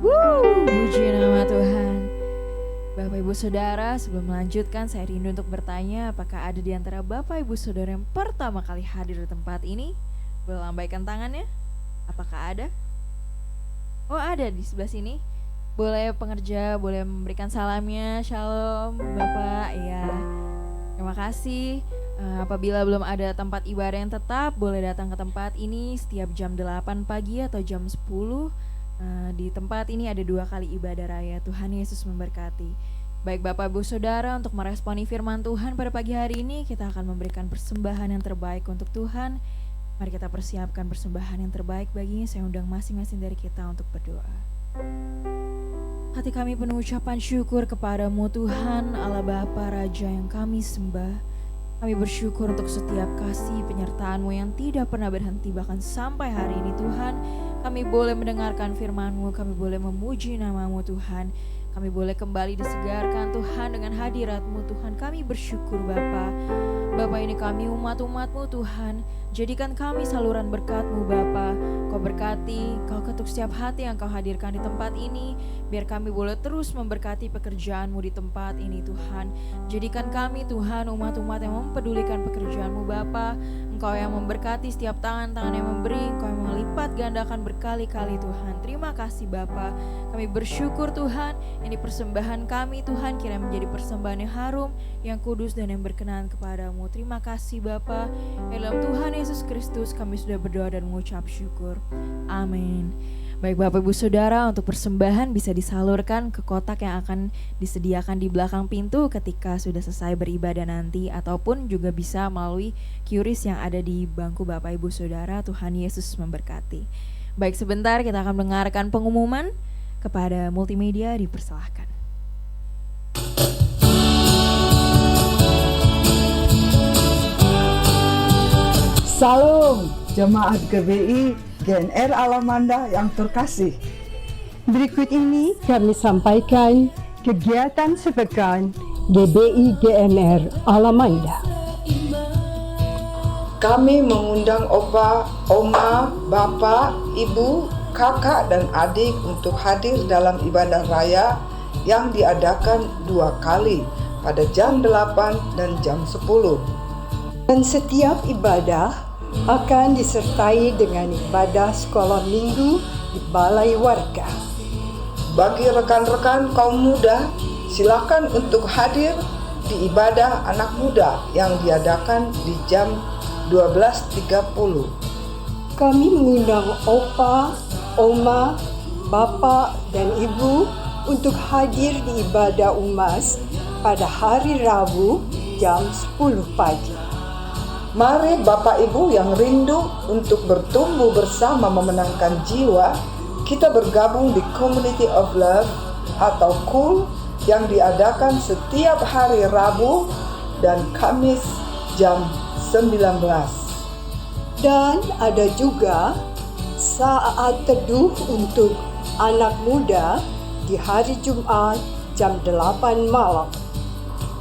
Puji nama Tuhan. Bapak Ibu Saudara, sebelum melanjutkan saya rindu untuk bertanya, apakah ada di antara Bapak Ibu Saudara yang pertama kali hadir di tempat ini? Boleh lambaikan tangannya? Apakah ada? Oh, ada di sebelah sini. Boleh pengerja, boleh memberikan salamnya. Shalom Bapak, ya. Terima kasih. Apabila belum ada tempat ibadah yang tetap, boleh datang ke tempat ini setiap jam 8 pagi atau jam 10. Di tempat ini ada 2 kali ibadah raya. Tuhan Yesus memberkati. Baik Bapak Ibu Saudara, untuk meresponi firman Tuhan pada pagi hari ini, kita akan memberikan persembahan yang terbaik untuk Tuhan. Mari kita persiapkan persembahan yang terbaik baginya. Saya undang masing-masing dari kita untuk berdoa. Hati kami penuh ucapan syukur kepadamu Tuhan, Allah Bapa Raja yang kami sembah. Kami bersyukur untuk setiap kasih penyertaan-Mu yang tidak pernah berhenti bahkan sampai hari ini Tuhan. Kami boleh mendengarkan firman-Mu, kami boleh memuji nama-Mu Tuhan. Kami boleh kembali disegarkan Tuhan dengan hadirat-Mu Tuhan. Kami bersyukur Bapa. Bapa, ini kami umat-umat-Mu Tuhan. Jadikan kami saluran berkat-Mu Bapa. Kau berkati, Kau ketuk setiap hati yang Kau hadirkan di tempat ini. Biar kami boleh terus memberkati pekerjaan-Mu di tempat ini Tuhan. Jadikan kami Tuhan umat-umat yang mempedulikan pekerjaan-Mu Bapa. Engkau yang memberkati setiap tangan-tangan yang memberi. Engkau yang melipat gandakan berkali-kali Tuhan. Terima kasih Bapa. Kami bersyukur Tuhan. Ini persembahan kami Tuhan kiranya menjadi persembahan yang harum, yang kudus dan yang berkenan kepadamu. Terima kasih Bapa. Dalam Tuhan Yesus Kristus kami sudah berdoa dan mengucap syukur. Amin. Baik Bapak Ibu Saudara, untuk persembahan bisa disalurkan ke kotak yang akan disediakan di belakang pintu ketika sudah selesai beribadah nanti, ataupun juga bisa melalui QRIS yang ada di bangku Bapak Ibu Saudara. Tuhan Yesus memberkati. Baik, sebentar kita akan mendengarkan pengumuman. Kepada multimedia dipersilahkan. Salam jemaat GBI GNR Alamanda yang terkasih. Berikut ini kami sampaikan kegiatan sepekan GBI GNR Alamanda. Kami mengundang opa, oma, bapak, ibu, kakak, dan adik untuk hadir dalam ibadah raya yang diadakan 2 kali pada jam 8 dan jam 10. Dan setiap ibadah akan disertai dengan ibadah sekolah minggu di Balai Warga. Bagi rekan-rekan kaum muda, silakan untuk hadir di ibadah anak muda yang diadakan di jam 12.30. Kami mengundang opa, oma, bapak, dan ibu untuk hadir di ibadah UMAS pada hari Rabu jam 10 pagi. Mari Bapak Ibu yang rindu untuk bertumbuh bersama memenangkan jiwa, kita bergabung di Community of Love atau KUL yang diadakan setiap hari Rabu dan Kamis jam 19. Dan ada juga saat teduh untuk anak muda di hari Jumat jam 8 malam.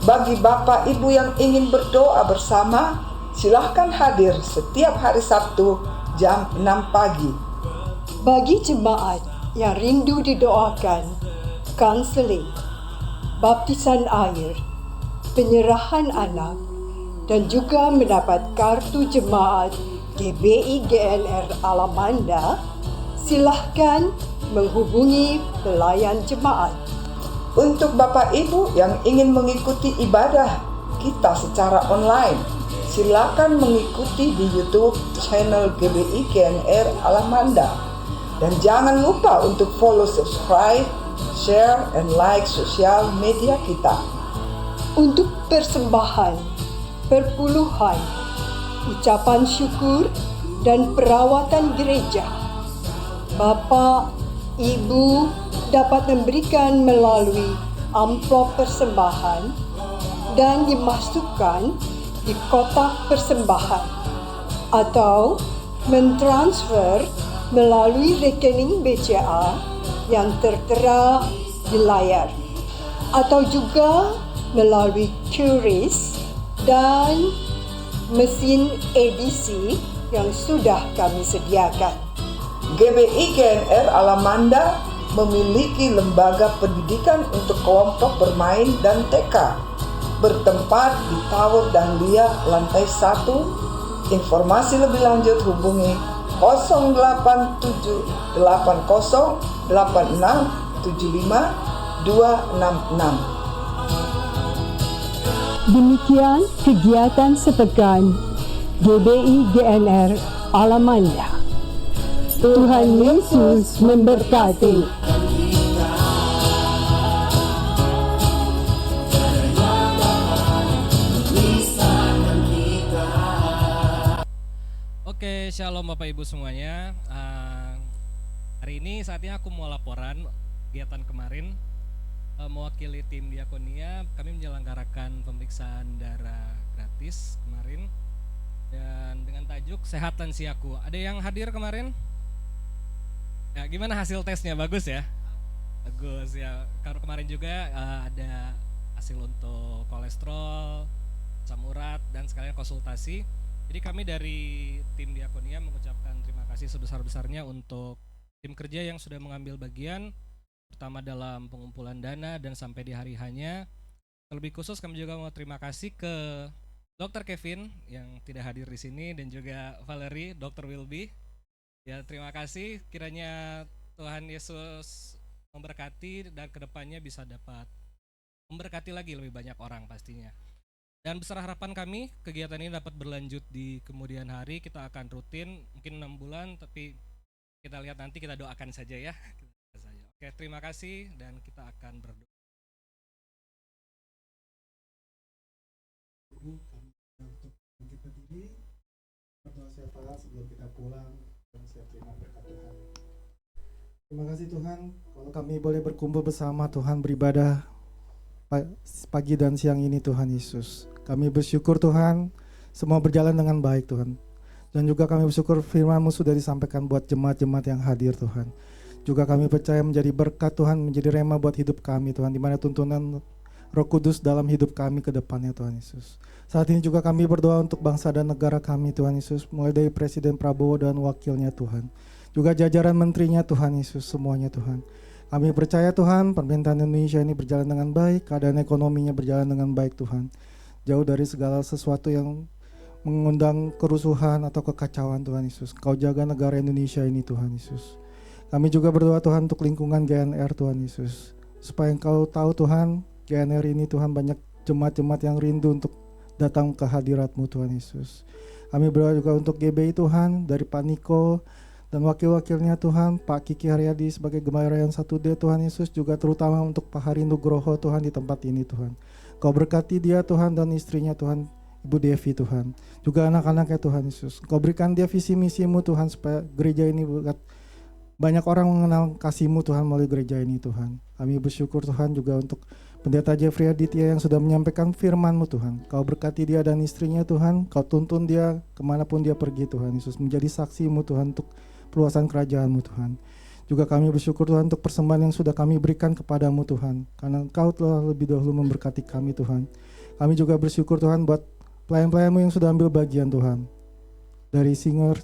Bagi Bapak Ibu yang ingin berdoa bersama, silahkan hadir setiap hari Sabtu jam 6 pagi. Bagi jemaat yang rindu didoakan, kanseling, baptisan air, penyerahan anak, dan juga mendapat kartu jemaat GBI GNR Alamanda, silahkan menghubungi pelayan jemaat. Untuk Bapak Ibu yang ingin mengikuti ibadah kita secara online, silakan mengikuti di YouTube channel GBI GNR Alamanda. Dan jangan lupa untuk follow, subscribe, share, and like sosial media kita. Untuk persembahan, perpuluhan, ucapan syukur, dan perawatan gereja, Bapak, Ibu dapat memberikan melalui amplop persembahan dan dimasukkan di kotak persembahan atau mentransfer melalui rekening BCA yang tertera di layar atau juga melalui QRIS dan mesin edisi yang sudah kami sediakan. GBI GNR Alamanda memiliki lembaga pendidikan untuk kelompok bermain dan TK bertempat di Tower Dahlia lantai 1. Informasi lebih lanjut hubungi 087808675 Demikian kegiatan sepekan GBI GNR Alamanda. Tuhan Yesus memberkati. Oke, shalom Bapak Ibu semuanya. Hari ini saatnya aku mau laporan kegiatan kemarin. Mewakili tim Diakonia, kami menyelenggarakan pemeriksaan darah gratis kemarin dan dengan tajuk Sehat Lansiaku. Ada yang hadir kemarin? Ya, gimana hasil tesnya? Bagus ya? Bagus ya. Kalau kemarin juga ada hasil untuk kolesterol, asam urat, dan sekalian konsultasi. Jadi kami dari tim Diakonia mengucapkan terima kasih sebesar-besarnya untuk tim kerja yang sudah mengambil bagian, pertama dalam pengumpulan dana dan sampai di hari hanya. Terlebih khusus kami juga mau terima kasih ke Dr. Kevin yang tidak hadir di sini dan juga Valerie, Dr. Wilby. Ya, terima kasih, kiranya Tuhan Yesus memberkati dan kedepannya bisa dapat memberkati lagi lebih banyak orang pastinya. Dan besar harapan kami kegiatan ini dapat berlanjut di kemudian hari. Kita akan rutin mungkin 6 bulan, tapi kita lihat nanti, kita doakan saja ya. Oke, terima kasih dan kita akan berdoa. Kami untuk bangkit berdiri, berdoa syafaat sebelum kita pulang dan siap terima berkat Tuhan. Terima kasih Tuhan, kalau kami boleh berkumpul bersama Tuhan beribadah pagi dan siang ini Tuhan Yesus. Kami bersyukur Tuhan, semua berjalan dengan baik Tuhan. Dan juga kami bersyukur firman-Mu sudah disampaikan buat jemaat-jemaat yang hadir Tuhan. Juga kami percaya menjadi berkat Tuhan, menjadi rema buat hidup kami Tuhan, di mana tuntunan Roh Kudus dalam hidup kami ke depannya Tuhan Yesus. Saat ini juga kami berdoa untuk bangsa dan negara kami Tuhan Yesus, mulai dari Presiden Prabowo dan wakilnya Tuhan. Juga jajaran menterinya Tuhan Yesus, semuanya Tuhan. Kami percaya Tuhan, pemerintahan Indonesia ini berjalan dengan baik, keadaan ekonominya berjalan dengan baik Tuhan. Jauh dari segala sesuatu yang mengundang kerusuhan atau kekacauan Tuhan Yesus. Kau jaga negara Indonesia ini Tuhan Yesus. Kami juga berdoa Tuhan untuk lingkungan GNR Tuhan Yesus. Supaya Engkau tahu Tuhan, GNR ini Tuhan banyak jemaat-jemaat yang rindu untuk datang ke hadirat-Mu Tuhan Yesus. Kami berdoa juga untuk GBI Tuhan, dari Pak Niko dan wakil-wakilnya Tuhan, Pak Kiki Haryadi sebagai Gembala yang 1D Tuhan Yesus, juga terutama untuk Pak Hari Nugroho Tuhan di tempat ini Tuhan. Kau berkati dia Tuhan dan istrinya Tuhan, Ibu Devi Tuhan, juga anak-anaknya Tuhan Yesus. Kau berikan dia visi misimu Tuhan, supaya gereja ini banyak orang mengenal kasih-Mu Tuhan melalui gereja ini Tuhan. Kami bersyukur Tuhan juga untuk Pendeta Jeffrey Aditya yang sudah menyampaikan firman-Mu Tuhan. Kau berkati dia dan istrinya Tuhan, Kau tuntun dia kemanapun dia pergi Tuhan Yesus, menjadi saksi-Mu Tuhan untuk perluasan kerajaan-Mu Tuhan. Juga kami bersyukur Tuhan untuk persembahan yang sudah kami berikan kepada-Mu Tuhan, karena Engkau telah lebih dahulu memberkati kami Tuhan. Kami juga bersyukur Tuhan buat pelayan-pelayan-Mu yang sudah ambil bagian Tuhan, dari singer,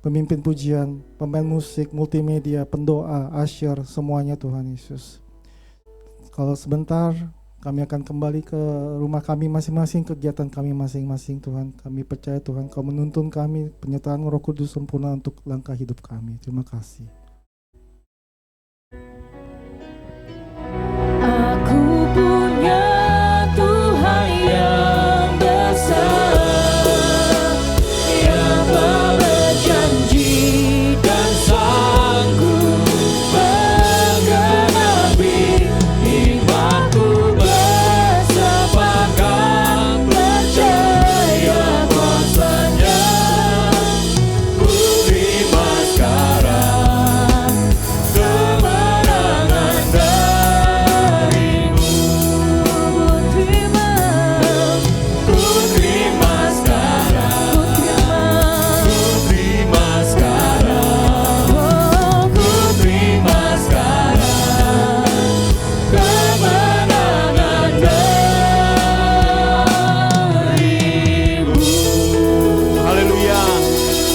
pemimpin pujian, pemain musik, multimedia, pendoa, usher, semuanya Tuhan Yesus. Kalau sebentar kami akan kembali ke rumah kami masing-masing, kegiatan kami masing-masing Tuhan. Kami percaya Tuhan Kau menuntun kami, penyertaan Roh Kudus sempurna untuk langkah hidup kami. Terima kasih. Aku punya Tuhan yang besar, yang berjanji dan sanggup menggenapi imanku, bersepakat percaya kuasa-Nya. Ku terima sekarang kemenangan dari-Mu. Ku terima sekarang, ku terima sekarang, oh, ku terima sekarang kemenangan dari-Mu. Haleluya.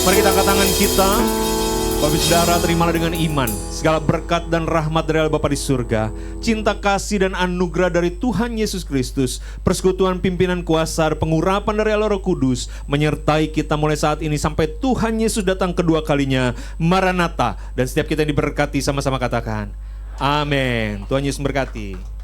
Mari kita angkat tangan kita. Bapak Saudara, terimalah dengan iman segala berkat dan rahmat dari Allah Bapa di surga, cinta kasih dan anugerah dari Tuhan Yesus Kristus, persekutuan pimpinan kuasa, pengurapan dari Allah Roh Kudus menyertai kita mulai saat ini sampai Tuhan Yesus datang kedua kalinya. Maranatha. Dan setiap kita yang diberkati sama-sama katakan amin. Tuhan Yesus memberkati.